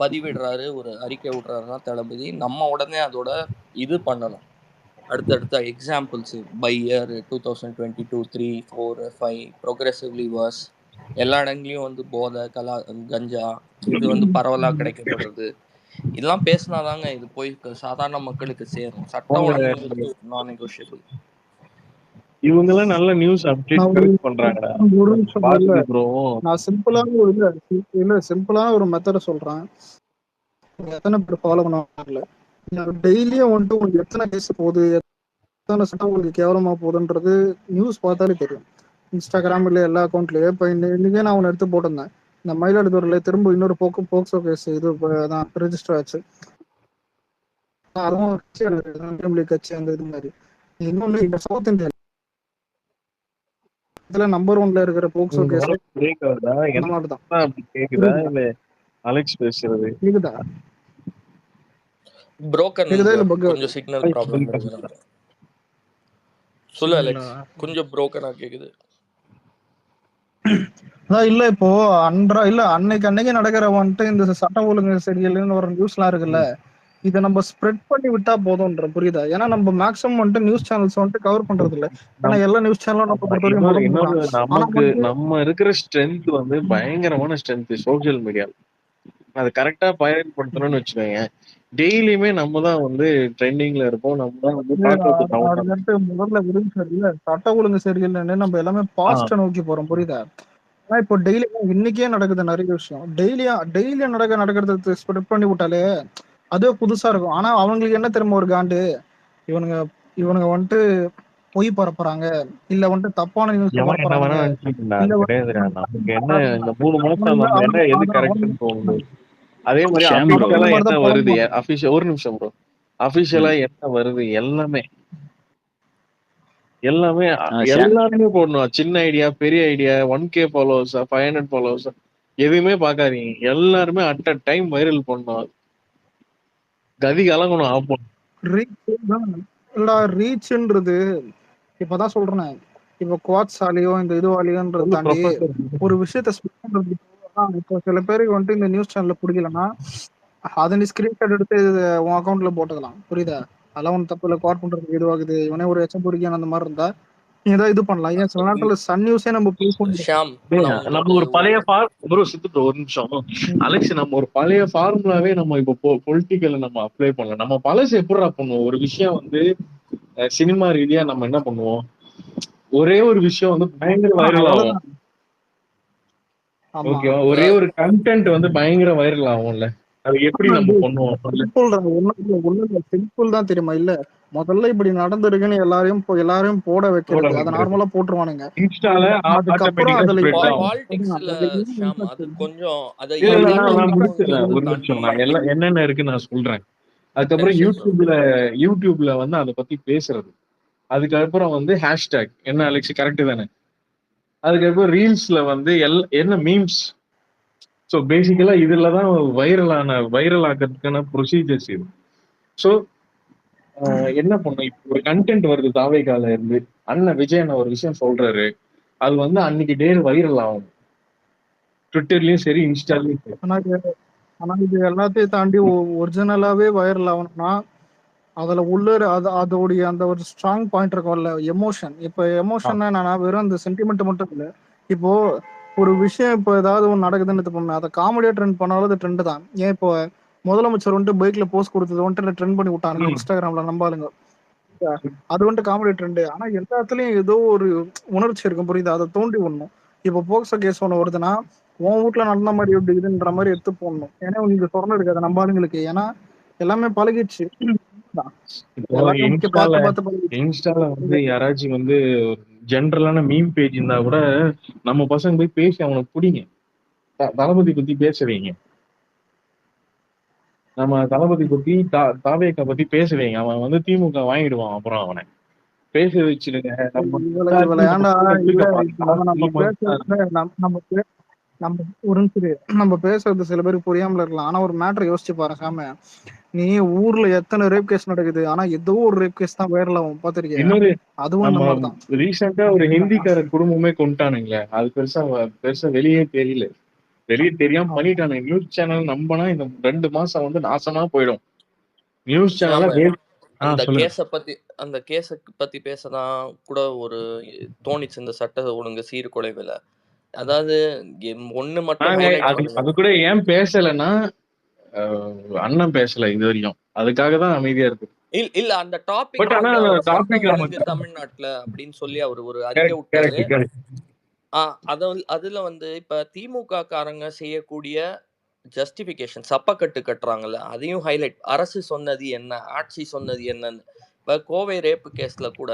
பதிவிடுறாரு, ஒரு அறிக்கை விடுறாருன்னா தளபதி, நம்ம உடனே அதோட இது பண்ணணும். அடுத்தடுத்த examples by year 2022, 3, 4, 5 progressively worse, எல்லா இடங்களையும் வந்து போதை, கஞ்சா இது வந்து பரவலாக கிடைக்கப்படுறது, இதெல்லாம் பேசினாதாங்க இது போய் சாதாரண மக்களுக்கு சேரும். சட்டம் ஒழுங்குங்கிறது நான் நெகோஷியபிள். இவங்க எல்லாம் நல்ல நியூஸ் அப்டேட் கரெக்ட் பண்றாங்கடா. ஒரு நிமிஷம் இல்ல, பாத்துட்டு ப்ரோ. நான் சிம்பிளான ஒரு மெத்தட சொல்றேன். எத்தனை பேர் ஃபாலோ பண்ணல. டெய்லியும் வந்துட்டு உங்களுக்கு எத்தனை கேஸ் போகுது, எத்தனை சட்டம் உங்களுக்கு கேவலமா போகுதுன்றது நியூஸ் பார்த்தாலே தெரியும். இன்ஸ்டாகிராம்ல எல்லா அக்கௌண்ட்லயும் இப்ப இன்னைக்கே நான் ஒன்று எடுத்து போட்டிருந்தேன். இந்த மயிலாடுதுறையில திரும்ப இன்னொரு போக்சோ கேஸ் இது தான் ரெஜிஸ்டர் ஆச்சு. அதுவும் கட்சி அந்த இது மாதிரி. இன்னொன்னு இந்த சவுத் இந்தியா இதுல நம்பர் 1ல இருக்கிற போக்சோ கேஸ் பிரேக் ஆகுதா? தமிழ்நாடு தான். அப்படி கேக்குதா இல்ல அலெக்ஸ் பேசுறது கேக்குதா? புரோக்கன் கேக்குதா இல்ல பக் கொஞ்சம் சிக்னல் ப்ராப்ளம் இருக்குதுங்க. சொல்லு அலெக்ஸ், கொஞ்சம் புரோக்கனா கேக்குது. அதான் இல்ல இப்போ அன்னைக்கு நடக்கிற வந்துட்டு இந்த சட்ட ஒழுங்கு சரியில்லைன்னு ஒரு நியூஸ்லாம் இருக்குல்ல, இதை நம்ம ஸ்ப்ரெட் பண்ணி விட்டா போதும்ன்ற, புரியுதா? ஏன்னா நம்ம மேக்ஸிமம் வந்துட்டு நியூஸ் சேனல்ஸ் வந்துட்டு கவர் பண்றது இல்ல. ஏன்னா எல்லா நியூஸ் சேனலும் நம்ம பொறுத்தவரைக்கும் நம்ம இருக்கிற ஸ்ட்ரென்த் வந்து பயங்கரமான ஸ்ட்ரென்த் சோசியல் மீடியா. அது கரெக்டா பயன்படுத்தணும்னு வச்சுக்கோங்க. டெய்லியுமே நம்ம தான் வந்து ட்ரெண்டிங்ல இருப்போம். நம்ம தான் வந்து பார்க்கறதுக்கு சவுண்டா இருக்கும். அடுத்தடுத்து முதல்ல விரும்பி சரியில்லை, சட்ட ஒழுங்கு சரியில்லைன்னு நம்ம எல்லாமே ஆ, பாஸ்ட நோக்கி போறோம், புரியுதா? ஆனா இப்போ டெய்லி இன்னைக்கே நடக்குது நிறைய விஷயம். டெய்லியா நடக்கிறத ஸ்ப்ரெட் பண்ணி விட்டாலே அதுவே புதுசா இருக்கும். ஆனா அவங்களுக்கு என்ன தெரியுமா ஒரு காண்டு, இவனுங்க இவனுங்க வந்துட்டு பொய் பரப்புறாங்க, இல்ல வந்துட்டு தப்பான நியூஸ் எவன் என்ன பரப்புறானுங்க, வேணா நினைச்சிருந்தா இல்ல அது வந்து கிடையாதுடா. நமக்கு என்ன இந்த 3 மாசம் அவனுங்க நம்ம என்ன அவனுங்க எது அவனுங்க கரெக்ட்னு தோணுது. அவனுங்க அதே மாதிரி ஷாம் ப்ரோ அபிஷியலா இந்த மாதிரி என்ன தான் வருது, புலம்புவாங்க. ஒரு நிமிஷம் ப்ரோ. அபிஷியலா என்ன வருது எல்லாமே எல்லாமே ஷாம் எல்லாருமே போடணும். சின்ன ஐடியா, பெரிய ஐடியா, 1K ஃபாலோவர்ஸ், 500 ஃபாலோவர்ஸ், எதுவுமே பார்க்காதீங்க. எல்லாருமே அட் அ டைம் வைரல் பண்ணணும். கதி கலங்கணும் ஆப்போம். ரீச்ன்றது இப்பதான் சொல்றேன். இப்ப குவாட்ஸ் ஆலியோ இந்த இதுவாலியோன்றத சொல்லு தாண்டி ப்ரொஃபசர். ஒரு விஷயத்த ஸ்ப்ரெட் பண்றது. இப்போ சில பேருக்கு வந்துட்டு இந்த நியூஸ் சேனல்ல பிடிக்கலன்னா அதை நீ ஸ்கிரீன்ஷாட் எடுத்து உன் அக்கௌண்ட்ல போட்டுக்கலாம், புரியுதா? அதெல்லாம் ஒன்றும் தப்பு இல்லை. குவாட் பண்றதுக்கு இதுவாகுது, இவனே ஒரு எச்சம் பொறிக்கான அந்த மாதிரி இருந்தா நீ ஏதாவது இது பண்ணலாம். ஏன் சில நாட்கள்ல சன் நியூஸே நம்ம ப்ளே பண்ணிருக்கோம். ஷாம், டேய், நான் நம்ம உங்களுக்கு ஒரு பழைய ப்ரோ சித்து ப்ரோ ஒரு நிமிஷம். அலெக்ஸ், நம்ம ஒரு பழைய ஃபார்முலாவே நம்ம இப்போ பொலிட்டிக்கல் நம்ம அப்ளை பண்ணலாம். நம்ம பழசு எப்படிடா பண்ணுவோம்? ஒரு விஷயம் வந்து சினிமா ரீதியா நம்ம என்ன பண்ணுவோம்? ஒரே ஒரு விஷயம் வந்து பயங்கர வைரல் ஆகும். அவ்வளவுதான். ஆமா, ஓகேவா? ஒரே ஒரு கண்டென்ட் வந்து பயங்கர வைரல் ஆகும்ல. அது எப்படி நம்ம பண்ணுவோம் சொல்லு? சிம்பிள் தான் தெரியுமா? இல்ல முதல்ல இப்படி நடந்திருக்குன்னு எல்லாரையும் போட போட வைக்கிறது, அதை வைக்கிறது. நார்மலா போட்டுருவானுங்க. இன்ஸ்டால அதுக்கப்புறம் ஆட்டோமேட்டிக்கா அதுல ஸ்ப்ரெட் ஆகும். பாலிடிக்ஸ்ல ஷாம், அது கொஞ்சம் அதை இல்ல இல்ல, நான் எல்லாரும் நான் முடிச்சிடுறேன். இருக்கணுன்றத ஒரு நிமிஷம். தாண்டி நான் எல்லாம் என்னென்ன இருக்கு நான் சொல்றேன். அதுக்கப்புறம் சரி சொல்லுங்க. யூடியூப்ல வந்து அதை பத்தி பேசுறது. அதுக்கப்புறம் வந்து ஹேஷ்டேக் என்ன அலெக்ஸ் கரெக்ட் தானே? அதுக்கப்புறம் ரீல்ஸ்ல வந்து என்ன மீம்ஸ். ஸோ பேசிக்கலா இதுல தான் வைரல் ஆகிறதுக்கான ப்ரொசீஜர்ஸ் இது. ஸோ என்ன பண்ணும், இப்போ ஒரு கண்டென்ட் வருது தாவேகால இருந்து, அண்ணன் விஜயன் ஒரு விஷயம் சொல்றாரு, அது வந்து அன்னைக்கு டே வைரல் ஆகும். ட்விட்டர்லயும் சரி, இன்ஸ்டாலயும் சரி. ஆனா இது எல்லாத்தையும் தாண்டி ஒரிஜினலாவே வைரல் ஆகணும்னா அதுல உள்ள அதோடைய அந்த ஒரு ஸ்ட்ராங் பாயிண்ட் இருக்கும்ல, எமோஷன். இப்ப எமோஷன் என்னன்னா வெறும் அந்த சென்டிமெண்ட் மட்டும் இல்ல. இப்போ ஒரு விஷயம் இப்போ ஏதாவது ஒன்று நடக்குதுன்னு எடுத்துப்போமே, அதை காமெடியா ட்ரெண்ட் பண்ணாலும் அது ட்ரெண்ட் தான். ஏன் இப்போ முதலமைச்சர் வந்துட்டு பைக்ல போஸ்ட் கொடுத்தது வந்துட்டு ட்ரெண்ட் பண்ணி விட்டானுங்க ம். இன்ஸ்டாகிராம்ல, நம்பாளுங்க. அது வந்துட்டு காமெடி ட்ரெண்ட். ஆனா எல்லா இடத்துலயும் ஏதோ ஒரு உணர்ச்சி இருக்கும், புரியுது? அதை தோண்டி விடணும். இப்போ போக்சோ கேஸ் ஒன்று வருதுன்னா உன் வீட்டுல நடந்த மாதிரி எப்படி இதுன்ற மாதிரி எடுத்து போடணும். ஏன்னா நீங்க சொரணை இருக்காது நம்ம ஆளுங்களுக்கு. ஏன்னா எல்லாமே பழகிடுச்சு. இப்போ எல்லாத்தையும் இன்ஸ்டால பார்த்து பார்த்து பழகிடுச்சு. இன்ஸ்டால வந்து யாராச்சும் வந்து ஜென்ரலான மீம் பேஜ் இருந்தா கூட நம்ம பசங்க போய் பேசி அவனுக்கு பிடிங்க. தளபதி பத்தி பேச வைங்க. நம்ம தளபதி பத்தி தாவேக்கா பத்தி பேச வைங்க. அவன் வந்து திமுக வாங்கிடுவான். அப்புறம் அவனை பேச வச்சிருங்க. நம்ம இவளை ஏன்டா இல்ல இப்போ நம்ம நம்ம பேசுறது நம்ம ஒரு நிமிஷம் இரு. நம்ம பேசுறது சில பேருக்கு புரியாமல இருக்கலாம். ஆனா ஒரு மேட்டர் யோசிச்சு பாரு சாம. நீ ஊர்ல எத்தனை ரேப் கேஸ் நடக்குது, ஆனா ஏதோ ஒரு ரேப் கேஸ் தான் வைரல் ஆகும், பாத்திருக்கியா? இன்னொரு அதுவும் இந்த நம்ம மாதிரிதான். ரீசெண்டா ஒரு ஹிந்திக்கார குடும்பமே கொண்டுட்டானுங்களே, அது பெருசா வெளியே தெரியல. வெளியே தெரியாம ஆமா. பண்ணிட்டானுங்க. நியூஸ் சேனல் நம்பினா இந்த 2 மாசம் வந்து நாசமா போயிடும். நியூஸ் சேனல ஷாம், அந்த சொல்லுங்க. கேஸ பத்தி பேசதான் கூட ஒரு தோணிச்சு இந்த சட்ட ஒழுங்கு சீர்குலைவுல. அதாவது ஒண்ணு மட்டும் ஹைலைட் அது பண்ணுங்க. அது கூட ஏன் பேசலைன்னா, அண்ணன் பேசல இது வரையும். அதுக்காக தான் அமைதியா இருக்கு. இல்ல அந்த டாபிக் பட் ஆனா வந்து அவர் சட்ட டாபிக் ஒழுங்கு தமிழ்நாட்டுல அப்படின்னு சொல்லி அவர் ஒரு அறிக்கை விட்டாரு. அதுல வந்து இப்ப திமுக காரங்க செய்யக்கூடிய ஜஸ்டிபிகேஷன் சப்பக்கட்டு கட்டுறாங்கல்ல, அதையும் ஹைலைட். அரசு சொன்னது என்ன, ஆட்சி சொன்னது என்னன்னு. இப்ப கோவை ரேப்பு கேஸ்ல கூட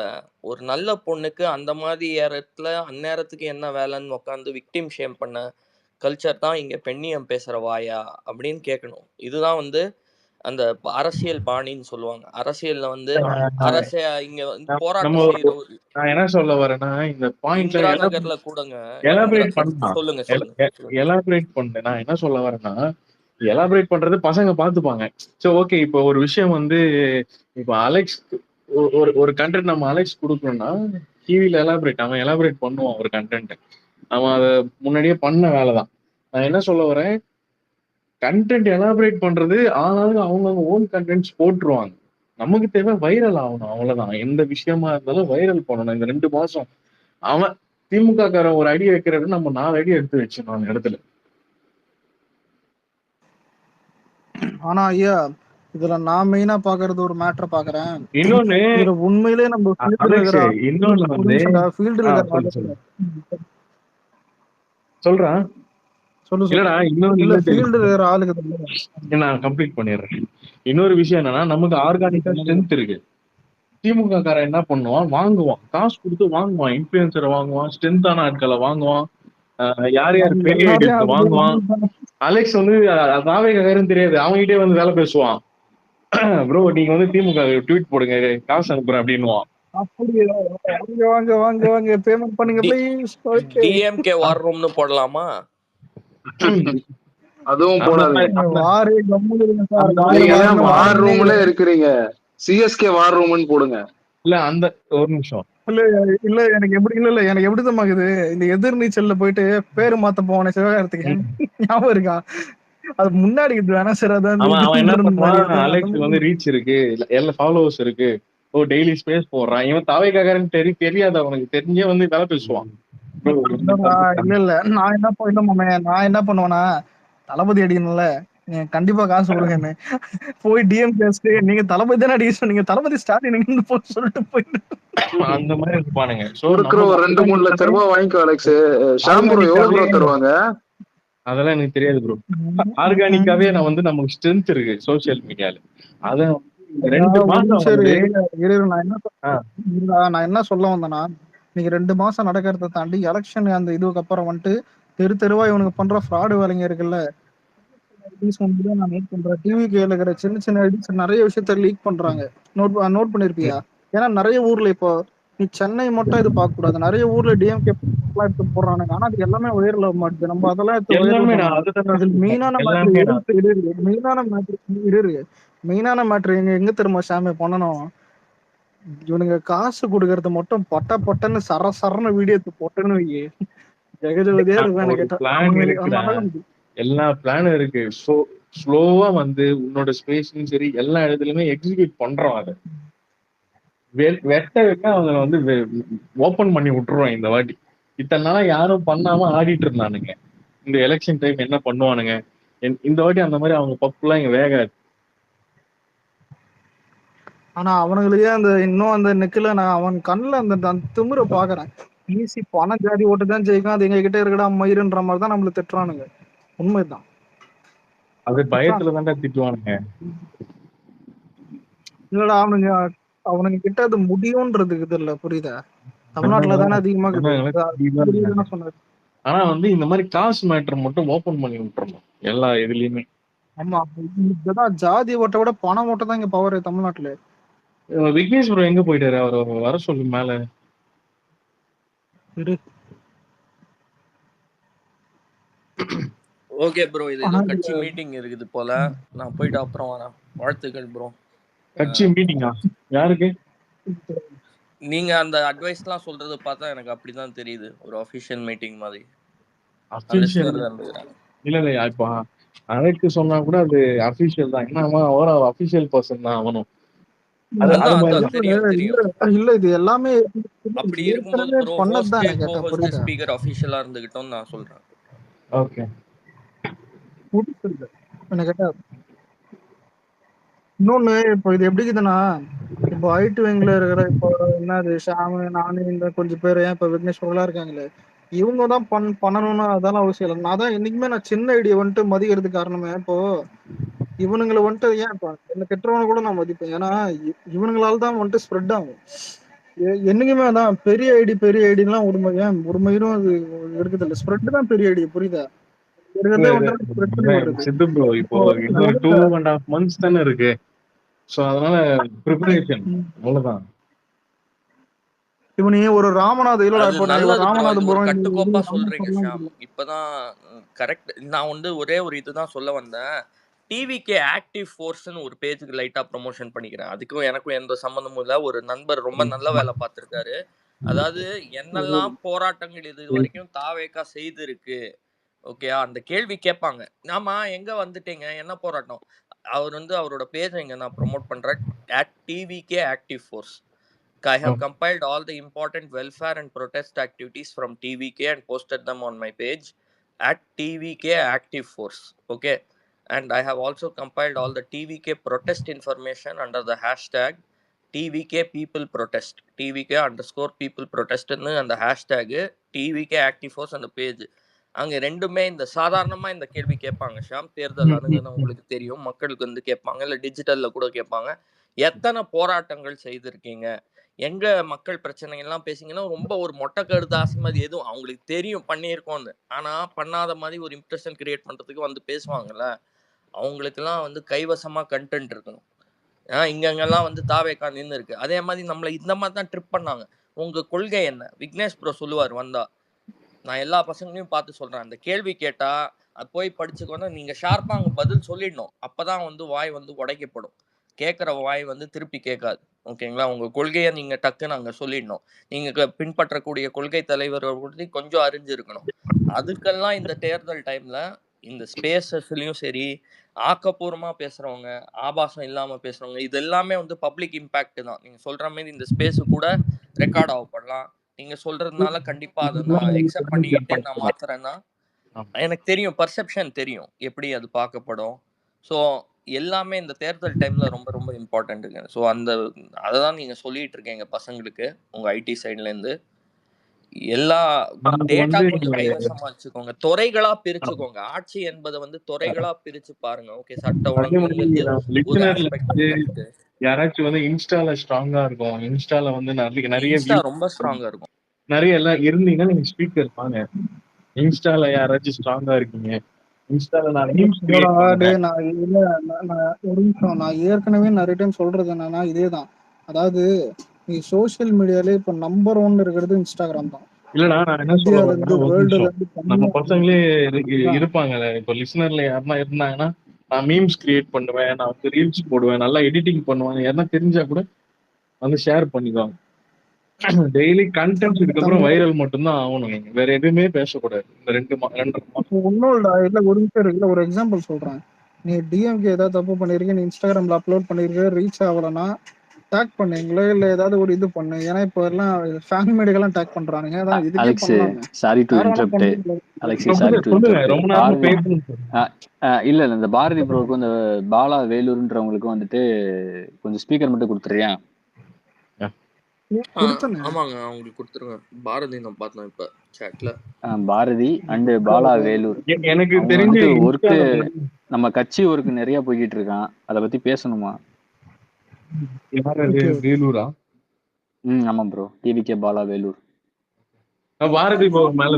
ஒரு நல்ல பொண்ணுக்கு அந்த மாதிரி இடத்துல அந்நேரத்துக்கு என்ன வேலைன்னு உட்காந்து விக்டிம் ஷேம் பண்ண கல்ச்சர் தான் இங்க பெண்ணியம் பேசுற வாயா அப்படின்னு கேட்கணும். இதுதான் வந்து அந்த அரசியல் பாணின்னு சொல்லுவாங்க. அரசியல்ல வந்து இங்க வந்து போராட்டம் செய்யற நான் என்ன சொல்ல வரேன்னா, இந்த பாயிண்ட்ல இந்திரா நகர்ல கூடங்க. எலாபரேட் பண்ணலாம். சொல்லுங்க. எலாபரேட் பண்ண நான் என்ன சொல்ல வரேன்னா, எலாபரேட் பண்றது பசங்க பாத்துப்பாங்க. சோ ஓகே, இப்போ ஒரு விஷயம் வந்து இப்போ அலெக்ஸ் ஒரு கண்டென்ட் நம்ம அலெக்ஸ் கொடுக்கணும்னா டிவில அவன் எலாபரேட் பண்ணுவான் ஒரு கண்டென்ட். அவன் அதை முன்னாடியே பண்ண வேலைதான். நான் என்ன சொல்ல வரேன், கண்டென்ட் எலாபரேட் பண்றது ஆனாலும் அவங்க ஓன் கண்டென்ட்ஸ் போட்டுருவாங்க. நமக்கு தேவை வைரல் ஆகணும், அவ்வளவுதான். எந்த விஷயமா இருந்தாலும் வைரல் பண்ணணும். இந்த 2 மாசம் அவன் திமுக காரன் ஒரு அடி வைக்கிறது, நம்ம 4 அடி எடுத்து வச்சிடணும் அந்த இடத்துல. ஆனா ஐயா இதுல நான் மெயினா பாக்குறது ஒரு மேட்டர் பாக்குறேன். இன்னொன்னு இதுல உண்மையிலே நம்ம ஃபீல்டுல அலெக்ஸ், இருக்கிற இன்னொன்னு ஒரு வந்து நிமிஷம்டா, ஃபீல்டுல இருக்கிற சொல்லு சொல்லு சொல்றான். சொல்லு சொல்லு. இல்லடா, இன்னொன்னு இல்ல என்ன ஃபீல்டுல தெரியும், இருக்கிற ஆளுக்கு நான் கம்ப்ளீட் பண்ணிடுறேன். இன்னொரு விஷயம் என்னன்னா, நமக்கு ஆர்கானிக்கா ஸ்ட்ரென்த் இருக்கு. திமுக காரன் என்ன பண்ணுவான், வாங்குவான், காசு கொடுத்து வாங்குவான், இன்ஃபுளுசரை வாங்குவான், ஸ்ட்ரென்த்தான ஆட்களை வாங்குவான், யார் யார் பெரிய எல்லாரையும் ஐடியத்தை அப்படியே வாங்குவான். அலெக்ஸ் வந்து தாவே காரன்னு தெரியாது, அவங்ககிட்டே வந்து வேலை பேசுவான். ப்ரோ நீங்க வந்து திமுக ட்வீட் போடுங்க, காசு அனுப்புறேன் அப்படின்னுவான். அப்படியே வாங்க வாங்க வாங்க வாங்க பேமெண்ட் பண்ணுங்க ப்ளீஸ். ஓகே டிஎம்கே வார் ரூம்னு போடலாமா? அதுவும் அந்த போடாதீங்க. மாதிரி அந்த வாரே கம்முனு இருங்க சார். அந்த வார மாதிரி நீங்க தான் வாரம்னு வார் வாங்கினே ரூம்ல இருக்கிறேன். இருக்கிறீங்க. சிஎஸ்கே வார் ரூம்னு போடுங்க. இல்ல அந்த ஒரு நிமிஷம், இல்ல இல்ல எனக்கு எப்படி இல்ல இல்ல எனக்கு எப்படி தம்மாக்குது இந்த எதிர்நீச்சல்ல போயிட்டு பேரு மாத்த போவானே சிவகார்த்திகேயன், ஞாபகம் இருக்கா? அது முன்னாடி இது வேணா சார் அதான் அவன் அவன் என்ன திடீர்னு மாதிரி பண்ணுவான், அந்த அலெக்ஸ் வந்து மாதிரி. ரீச் இருக்கு, எல்லா ஃபாலோவர்ஸ் இருக்கு, ஓ டெய்லி ஸ்பேஸ் போடுறான், இவன் தாவே காரன்னு தெரியாது, அவனுக்கு தெரிஞ்சே வந்து வேலை பேசுவான். Bro, இல்ல இல்ல நான் என்ன இல்ல மாமே, நான் என்ன பண்ணுவேன்னா தளபதி அடிக்கணும்ல, நீங்க கண்டிப்பா காசு கொடுங்கன்னு போய் டிஎம் பேசிட்டு நீங்க தளபதி தானே அடிக்க சொன்னீங்க, தளபதி ஸ்டார்டிங் போட்டு சொல்லிட்டு போயிட்டு அந்த மாதிரி இருப்பானுங்க. சோ கொடுக்குற நமக்கு ஒரு 2-3 லட்சம் ரூபாய் வாங்கிக்கோ அலெக்ஸ். ஷாம் ப்ரோ எவ்வளவு ஆர்கானிக்காவே, ப்ரோ தருவாங்க? அதெல்லாம் எனக்கு தெரியாது ப்ரோ. ஆர்கானிக்காவே நான் வந்து நமக்கு ஸ்ட்ரென்த் இருக்கு சோசியல் மீடியால. அத இந்த 2 ஒரு மாசம் நிமிஷம் வந்து ஆ, நான் என்ன சொல்ல வந்தேன்னா, நீங்க 2 மாசம் நடக்கிறத தாண்டி எலெக்ஷன் அந்த இதுக்கு அப்புறம் வந்துட்டு தெரு தெருவா இவனுக்கு பண்ற ஃப்ராடு வேலைங்க இருக்குல்ல, ஐடிஸ் வந்து நான் நோட் பண்றேன். டிவிக்கு இருக்கிற சின்ன சின்ன ஐடிஸ் நிறைய விஷயத்த லீக் பண்றாங்க. நோட் பண்ணிருப்பியா? ஏன்னா நிறைய ஊர்ல இப்போ நீ சென்னை மட்டும் இது பார்க்க கூடாது, நிறைய ஊர்ல டிஎம்கே எடுத்து போடுறானுங்க. ஆனா அது எல்லாமே உயர்ல மாட்டுது, நம்ம அதெல்லாம் எடுத்து உயர் எல்லாமே நான் விட்டோம்னா அதுதான் நான் இதில் சொல்றேன். மெயினான மேட்ரு எல்லாமே நான் மெயினான மேட்ரு எங்க எங்க திரும்ப சாமி பண்ணணும். இவனுங்க காசு கொடுக்கறது மட்டும் பொட்ட பொட்டன்னு சர சரன்னு வீடியோ எடுத்து போட்டேன்னு வை, ஜெகஜோதியா இருக்கும் எனக்கு ஒரு கேட்டா. பிளான் அவனுங்களுக்கு இருக்குடா, அதனால தான் எல்லா பிளானும் இருக்கு. ஸ்லோவா வந்து உன்னோட ஸ்பேஸும் சரி எல்லா இடத்துலயுமே எக்ஸிக்யூட் பண்றோம். அதை வெட்ட வெட்ட அவங்க வந்து ஓபன் பண்ணி விட்டுருவான் இந்த வாட்டி. இத்தனை நாளா யாரும் பண்ணாம ஆடிட்டு இருந்தானுங்க. இந்த எலெக்ஷன் டைம் என்ன பண்ணுவானுங்க, இந்த வாட்டி அந்த மாதிரி அவங்க பப்புலாம் இங்க வேகாது. ஆனா அவனுங்களுக்கே அந்த இன்னும் அந்த நெக்கில நான் அவன் கண்ணுல அந்த அந்த திமிர பாக்குறேன். ஈஸி பணம் ஜாதி ஓட்டு தான் ஜெயிக்கும், அது எங்க கிட்ட இருக்கடா மயிருன்ற மாதிரி தான் நம்மள திட்டுறானுங்க. உண்மைதான் அது திட்டுறானுங்க. பயத்துல தான்டா திட்டுவானுங்க. இல்லடா அவனுங்க அவனுங்க கிட்ட அது முடியும்ன்றதுக்கு இது இல்ல, புரியுதா? தமிழ்நாட்டுல சொன்னவங்க தானே அதிகமா இருக்குது. சொன்னவங்க அது இப்படிதான் இருக்காங்க. புரியுதுன்னு சொன்னாரு. ஆனா வந்து இந்த மாதிரி காசு மேட்டர் மட்டும் ஓபன் பண்ணி விட்டுறணும் எல்லா இதுலயுமே. ஆமா, இதுதான் ஜாதி ஓட்டை விட பணம் ஓட்ட தான் இங்க பவர் தமிழ்நாட்டுல. விக்னேஷ் ப்ரோ எங்க போயிட்டாரு, அவர் வர சொல்லு மேல. இரு. ஓகே ப்ரோ, இது ஆனா ஏதோ கட்சி மீட்டிங் இருக்குது போல, நான் போயிட்டு அப்புறம் வரேன். வாழ்த்துக்கள் ப்ரோ. கட்சி மீட்டிங்கா? யாருக்கு? நீங்க அந்த அட்வைஸ்லாம் சொல்றது பார்த்தா எனக்கு அப்படிதான் தெரியுது, ஒரு அஃபிஷியல் மீட்டிங் மாதிரி. அபிஷியல் இல்ல இல்ல, இப்ப அழைக்கு சொன்னா கூட அது அபிஷியல் தான். ஏன்னா அவன் அபிஷியல் பர்சன் தான் அவனும். அது அதான் மாதிரிதான். அதான் தெரியும் தெரியும். இல்ல இது எல்லாமே அப்படி இருக்கும்போது ஏற்கனவே ப்ரோ பண்ணதுதான் ஹோஸ்ட் எனக்கு கோ கேட்டா, ஹோஸ்ட் புரியுதா? ஸ்பீக்கர் அஃபிஷியலா இருந்துகிட்டோம்னு நான் சொல்றேன். ஓகே. புதுசு இல்ல என்ன கேட்டா. இன்னொன்னு இப்போ இது எப்படி இருக்குதுன்னா, இப்போ ஐடி விங்ல இருக்கிற இப்போ என்னது ஷாமு நானு இந்த கொஞ்சம் பேர் ஏன் இப்போ விக்னேஸ்வரலாம் இருக்காங்களே, இவங்க தான் பண்ணணும்னு அதெல்லாம் அவசியம் இல்லை. நான் தான் என்னைக்குமே நான் சின்ன ஐடியை வந்துட்டு மதிக்கிறதுக்கு காரணமே இப்போ இவனுங்களை வந்துட்டு ஏன் இப்போ என்ன கெட்டுறவனை கூட நான் மதிப்பேன். ஏன்னா இவனுங்களால தான் வந்துட்டு ஸ்ப்ரெட் ஆகும். என்னைக்குமே அதான் பெரிய ஐடிலாம் ஒரு மயிரும் அது எடுக்கிறது இல்லை, ஸ்ப்ரெட் தான் பெரிய ஐடி, புரியுதா? இருக்கிறதே வந்துட்டு ஸ்ப்ரெட் பண்ணி விடுறது. சித்து ப்ரோ இப்போ இன்னும் 2.5 months தானே இருக்கு. சோ அதனால ப்ரிப்பரேஷன் அவ்வளவுதான். இப்போ நீ ஒரு ராமநாத இல்லடா, அது இப்போ நீ ஒரு நல்லது ப்ரோ, இது ஒரு ராமநாதபுரம் கட்டுக்கோப்பா சொல்றீங்க ஷாம். இப்பதான் கரெக்ட். நான் வந்து ஒரே ஒரு இதுதான் சொல்ல வந்தேன். டிவிகே ஆக்டிவ் ஃபோர்ஸ்னு ஒரு பேஜுக்கு லைட்டா ப்ரமோஷன் பண்ணிக்கிறேன். அதுக்கும் எனக்கும் எந்த சம்மந்தமும் இல்லை. ஒரு நண்பர் ரொம்ப நல்ல வேலை பார்த்திருக்காரு. அதாவது என்னெல்லாம் போராட்டங்கள் இது வரைக்கும் தாவேகா செய்திருக்கு, ஓகேயா, அந்த கேள்வி கேட்பாங்க. ஆமா எங்க வந்துட்டீங்க, என்ன போராட்டம், அவர் வந்து அவரோட பேஜை இங்க நான் ப்ரொமோட் பண்றேன். @tvk active force. I have compiled all the important welfare and protest activities from TVK and posted them on my page @tvk active force. Okay, and I have also compiled all the TVK protest information under the hashtag TVK people protest, TVK underscore people protest அந்த hashtag TVK active force அந்த page. அங்க ரெண்டுமே இந்த சாதாரணமா இந்த கேள்வி கேட்பாங்க ஷாம், தேர்தல் அணுகுன்னு உங்களுக்கு தெரியும், மக்களுக்கு வந்து கேட்பாங்க, இல்லை டிஜிட்டல்ல கூட கேட்பாங்க. எத்தனை போராட்டங்கள் செய்திருக்கீங்க, எங்க மக்கள் பிரச்சனை எல்லாம் பேசிங்கன்னா ரொம்ப ஒரு மொட்டை கருதாசி மாதிரி எதுவும் அவங்களுக்கு தெரியும் பண்ணியிருக்கோம்னு, ஆனா பண்ணாத மாதிரி ஒரு இம்ப்ரெஷன் கிரியேட் பண்றதுக்கு வந்து பேசுவாங்கல்ல, அவங்களுக்கெல்லாம் வந்து கைவசமா கண்டென்ட் இருக்கணும். இங்கெல்லாம் வந்து தாவேக்கா நின்று இருக்கு. அதே மாதிரி நம்மளை இந்த மாதிரி தான் ட்ரிப் பண்ணாங்க. உங்க கொள்கை என்ன? விக்னேஷ் ப்ரோ சொல்லுவார் வந்தா. நான் எல்லா பசங்களையும் பார்த்து சொல்றேன், அந்த கேள்வி கேட்டா அது போய் படிச்சுக்கோன்னா நீங்க ஷார்ப்பா அங்க பதில் சொல்லிடணும். அப்பதான் வந்து வாய் வந்து உடைக்கப்படும். கேட்குற வாய் வந்து திருப்பி கேட்காது. ஓகேங்களா? உங்க கொள்கையை நீங்க டக்குன்னு அங்க சொல்லிடணும். நீங்க பின்பற்றக்கூடிய கொள்கை தலைவர்கள் பற்றி கொஞ்சம் அறிஞ்சிருக்கணும். அதுக்கெல்லாம் இந்த தேர்தல் டைம்ல இந்த ஸ்பேசஸ்லயும் சரி, ஆக்கப்பூர்வமா பேசுறவங்க, ஆபாசம் இல்லாம பேசுறவங்க, இது எல்லாமே வந்து பப்ளிக் இம்பாக்ட் தான். நீங்க சொல்ற மாதிரி இந்த ஸ்பேஸ் கூட ரெக்கார்ட் ஆகப்படலாம். நீங்க சொல்றதுனால கண்டிப்பா அதை நான் எக்ஸெப்ட் பண்ணிக்கிட்டு நான் மாத்துறேன்னா, எனக்கு தெரியும், பர்செப்ஷன் தெரியும் எப்படி அது பார்க்கப்படும். ஸோ எல்லாமே இந்த தேர்தல் டைம்ல ரொம்ப ரொம்ப இம்பார்ட்டன்ட்டுங்க. ஸோ அதை தான் நீங்க சொல்லிட்டு இருக்கீங்க பசங்களுக்கு உங்க ஐடி சைட்ல இருந்து. எல்லா டேட்டா கொஞ்சம் கைவசமா வச்சுக்கோங்க, துறைகளா பிரிச்சுக்கோங்க. ஆட்சி என்பதை வந்து துறைகளா பிரிச்சு பாருங்க. ஓகே, சட்ட ஒழுங்குங்கிறது ஒரு ஆஸ்பெக்ட் இருக்கு. யாராச்சும் வந்து இன்ஸ்டால ஸ்ட்ராங்கா இருக்கும், இன்ஸ்டால வந்து நிறைய இன்ஸ்டா ரொம்ப ஸ்ட்ராங்கா இருக்கும், நிறைய எல்லாம் இருந்தீங்கன்னா நீங்க ஸ்பீக்கர் வாங்க. இன்ஸ்டால யாராச்சும் ஸ்ட்ராங்கா இருக்கீங்க, இன்ஸ்டால நான் ஒரு நிமிஷம், நான் ஏற்கனவே நிறைய டைம் சொல்றது என்னன்னா இதேதான். அதாவது நீ சோசியல் மீடியாலே இப்ப நம்பர் 1 இருக்கிறது இன்ஸ்டாகிராம் தான். இல்லடா, நான் என்ன இந்தியால சொல்ல இருந்து வேர்ல்டுல இருந்து நம்ம பசங்களே இருப்பாங்கல்ல, இப்ப லிசனர்ல யாருன்னா இருந்தாங்கன்னா, நான் மீம்ஸ் கிரியேட் பண்ணுவேன், நான் வந்து ரீல்ஸ் போடுவேன், நல்லா எடிட்டிங் பண்ணுவேன், யாருன்னா தெரிஞ்சா கூட வந்து ஷேர் பண்ணிக்குவாங்க. டெய்லி கண்டென்ட் இதுக்கப்புறம் வைரல் மட்டும்தான் ஆகணும், நீங்க வேற எதுவுமே பேசக்கூடாது. இந்த 2 மாசம் ஒன்னும் இல்ல, ஒரு நிமிஷம் இருக்குல்ல, ஒரு எக்ஸாம்பிள் சொல்றேன். நீ டிஎம்கே ஏதாவது தப்பு பண்ணிருக்க, நீ இன்ஸ்டாகிராம்ல அப்லோட் பண்ணிருக்க, ரீச் ஆகலன்னா டேக் பண்ணுங்களே, இல்ல ஏதாவது ஒரு இது பண்ணு. ஏன்னா இப்போ எல்லாம் ஃபேன் மீடியாலாம் டேக் பண்றானுங்க. அதான் இதுக்கே அலெக்ஸ், பண்ணலாமே. Sorry to interrupt. Alex, sorry to interrupt. இல்ல இந்த பாரதி ப்ரோவுக்கும் இந்த பாலா வேலூர்ன்றவங்களுக்கும் வந்துட்டு கொஞ்சம் ஸ்பீக்கர் மட்டும் கொடுத்துறியா? ஆமாங்க, அவங்களுக்கு கொடுத்துருங்க. பாரதி நான் பார்த்தேன் இப்ப சாட்ல. பாரதி அண்ட் பாலா வேலூர். எனக்கு தெரிஞ்ச ஒர்க்கு நம்ம கட்சி ஒர்க்கு நிறைய போய்கிட்டு இருக்கான், அதை பத்தி பேசணுமா? வேலூரா? ஆமா bro, TVK Bala Vellore. Bharathi bro மேல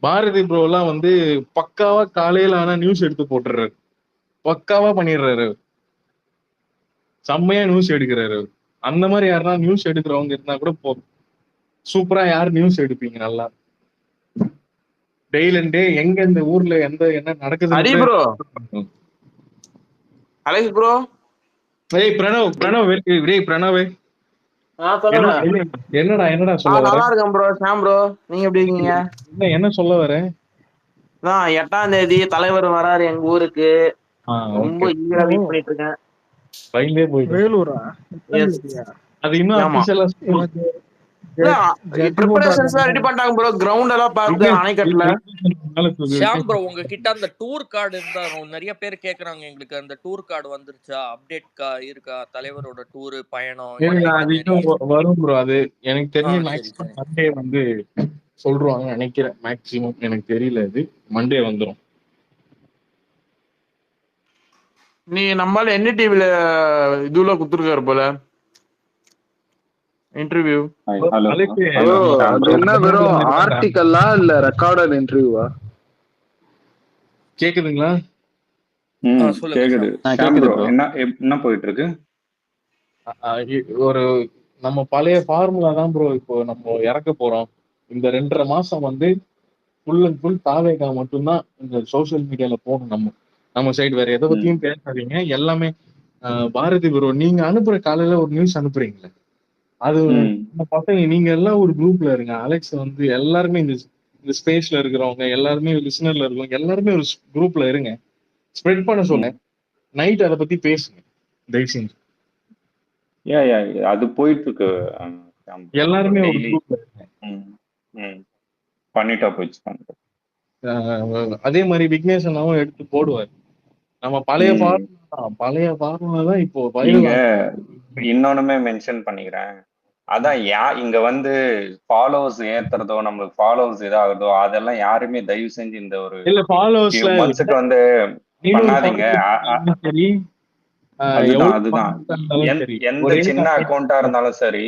பாரதி ப்ரோ எல்லாம் வந்து பக்காவா காலையில ஆனா நியூஸ் எடுத்து போட்டுறாரு, பக்காவா பண்ணிடுறாரு, செம்மையா நியூஸ் எடுக்கிறாரு. அந்த மாதிரி யாருன்னா நியூஸ் எடுக்கிறவங்க இருந்தா கூட சூப்பரா யாரு நியூஸ் எடுப்பீங்க நல்லா டெய்லி டே, எங்க இந்த ஊர்ல என்ன நடக்குது? அலெக்ஸ் ப்ரோ, ஏய் பிரணவ் டேய் பிரணவ், என்னடா சொல்ல வர? நல்லா இருக்கேன் ப்ரோ. ஷாம் ப்ரோ, நீங்க எப்படி இருக்கீங்க? என்ன சொல்ல வர? 8ஆம் தேதி தலைவர் வராரு எங்க ஊருக்கு, ரொம்ப ஈகரா வெயிட் பண்ணிட்டு இருக்கேன். ட்ரெயின்லயே போயிட்டு வேலூரா? அது இன்னும் அபிஷியலா பிரிபரேஷன்ஸ் ரெடி பண்ணிட்டாங்க ப்ரோ. கிரவுண்ட் எல்லாம் பார்த்து அணைக்கட்டல. ஷாம் ப்ரோ, உங்ககிட்ட அந்த டூர் கார்டு இருந்தா, நிறைய பேர் கேக்குறாங்க எங்களுக்கு, அந்த டூர் கார்டு வந்துருச்சா, அப்டேட் இருக்கா, தலைவரோட டூர் பயணம்? வரும் ப்ரோ. அது எனக்கு தெரிஞ்ச மேக்ஸிமம் மண்டே வந்து சொல்றாங்க நினைக்கிறேன். மேக்ஸிமம் எனக்கு தெரியல, அது மண்டே வந்துரும். நீ நம்மால என்ன டிவில இதுல குடுத்துருக்காரு போல இன்டர்வியூ. அது என்ன வெறும் ஆர்டிகல்லா இல்ல ரெக்கார்டட் இன்டர்வியூவா? கேக்குதுங்களா? கேக்குது. என்ன போயிட்டு இருக்கு? ஒரு நம்ம பழைய ஃபார்முலா தான் ப்ரோ இப்போ நம்ம இறக்க போறோம். இந்த 2.5 மாசம் வந்து ஃபுல் அண்ட் ஃபுல் தாவேகா மட்டும்தான் இந்த சோசியல் மீடியால போகணும். நம்ம சைடு வேற எதை பத்தியும் பேசாதீங்க. எல்லாமே பாரதி ப்ரோ, நீங்க அனுப்புற காலையில ஒரு நியூஸ் அனுப்புறீங்களே, அது பசங்க நீங்க எல்லாம் ஒரு குரூப்ல இருங்க. அலெக்ஸ் வந்து எல்லாருமே இந்த ஸ்பேஸ்ல இருக்கிறவங்க எல்லாருமே, லிசனர்ல இருக்கிறவங்க எல்லாருமே ஒரு குரூப்ல இருங்க, ஸ்ப்ரெட் பண்ண சொல்ல. நைட் அதை பத்தி பேசுங்க தயவு செஞ்சு. அது போயிட்டு இருக்கு. எல்லாருமே ஒரு குரூப்ல இருங்க. பண்ணிட்டா போயிடுச்சு பண்ணிட்டோம். அதே மாதிரி விக்னேஷனாவும் எடுத்து போடுவார். நம்ம பழைய ஃபார்முலா தான் இப்போ இங்க வைரல். இன்னொன்னுமே மென்ஷன் பண்ணிக்கிறேன். அதான் இங்க வந்து ஃபாலோவர்ஸ் ஏத்துறதோ நம்மளுக்கு ஃபாலோவர்ஸ் இதாகுதோ அதெல்லாம் யாருமே தயவு செஞ்சு இந்த ஒரு இல்ல ஃபியூ ஃபாலோவர்ஸ்ல மந்த்ஸ்க்கு வந்து பண்ணாதீங்க. சரி, அதுதான் எந்த சின்ன அக்கௌண்டா இருந்தாலும் சரி,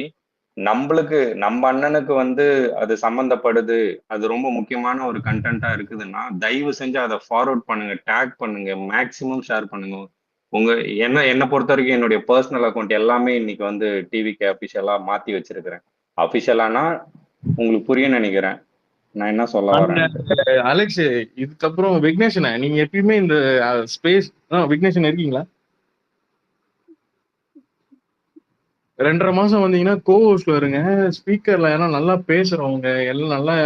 நம்மளுக்கு நம்ம அண்ணனுக்கு வந்து அது சம்பந்தப்படுது, அது ரொம்ப முக்கியமான ஒரு கண்டென்ட்டா இருக்குதுன்னா தயவு செஞ்சு அதை ஃபார்வர்ட் பண்ணுங்க, டேக் பண்ணுங்க, மேக்சிமம் ஷேர் பண்ணுங்க. என்னை பொறுத்த வரைக்கும் என்னுடைய பர்சனல் அக்கௌண்ட் எல்லாமே இன்னைக்கு வந்து டிவிக்கு அபிஷியலா மாத்தி வச்சிருக்கிறேன். அபிஷியலானா உங்களுக்கு புரியும் நினைக்கிறேன் நான் என்ன சொல்ல வரேன். அலெக்ஸ், இதுக்கப்புறம் விக்னேஷன் நீங்க எப்பயுமே இந்த ஸ்பேஸ் விக்னேஷன் இருக்கீங்களா? 2.5 மாசம் வந்தீங்கன்னா கோஹோஸ்ட்ல இருங்க. ஸ்பீக்கர்ல ஏன்னா நல்லா பேசுறவங்க எல்லாம் நல்லா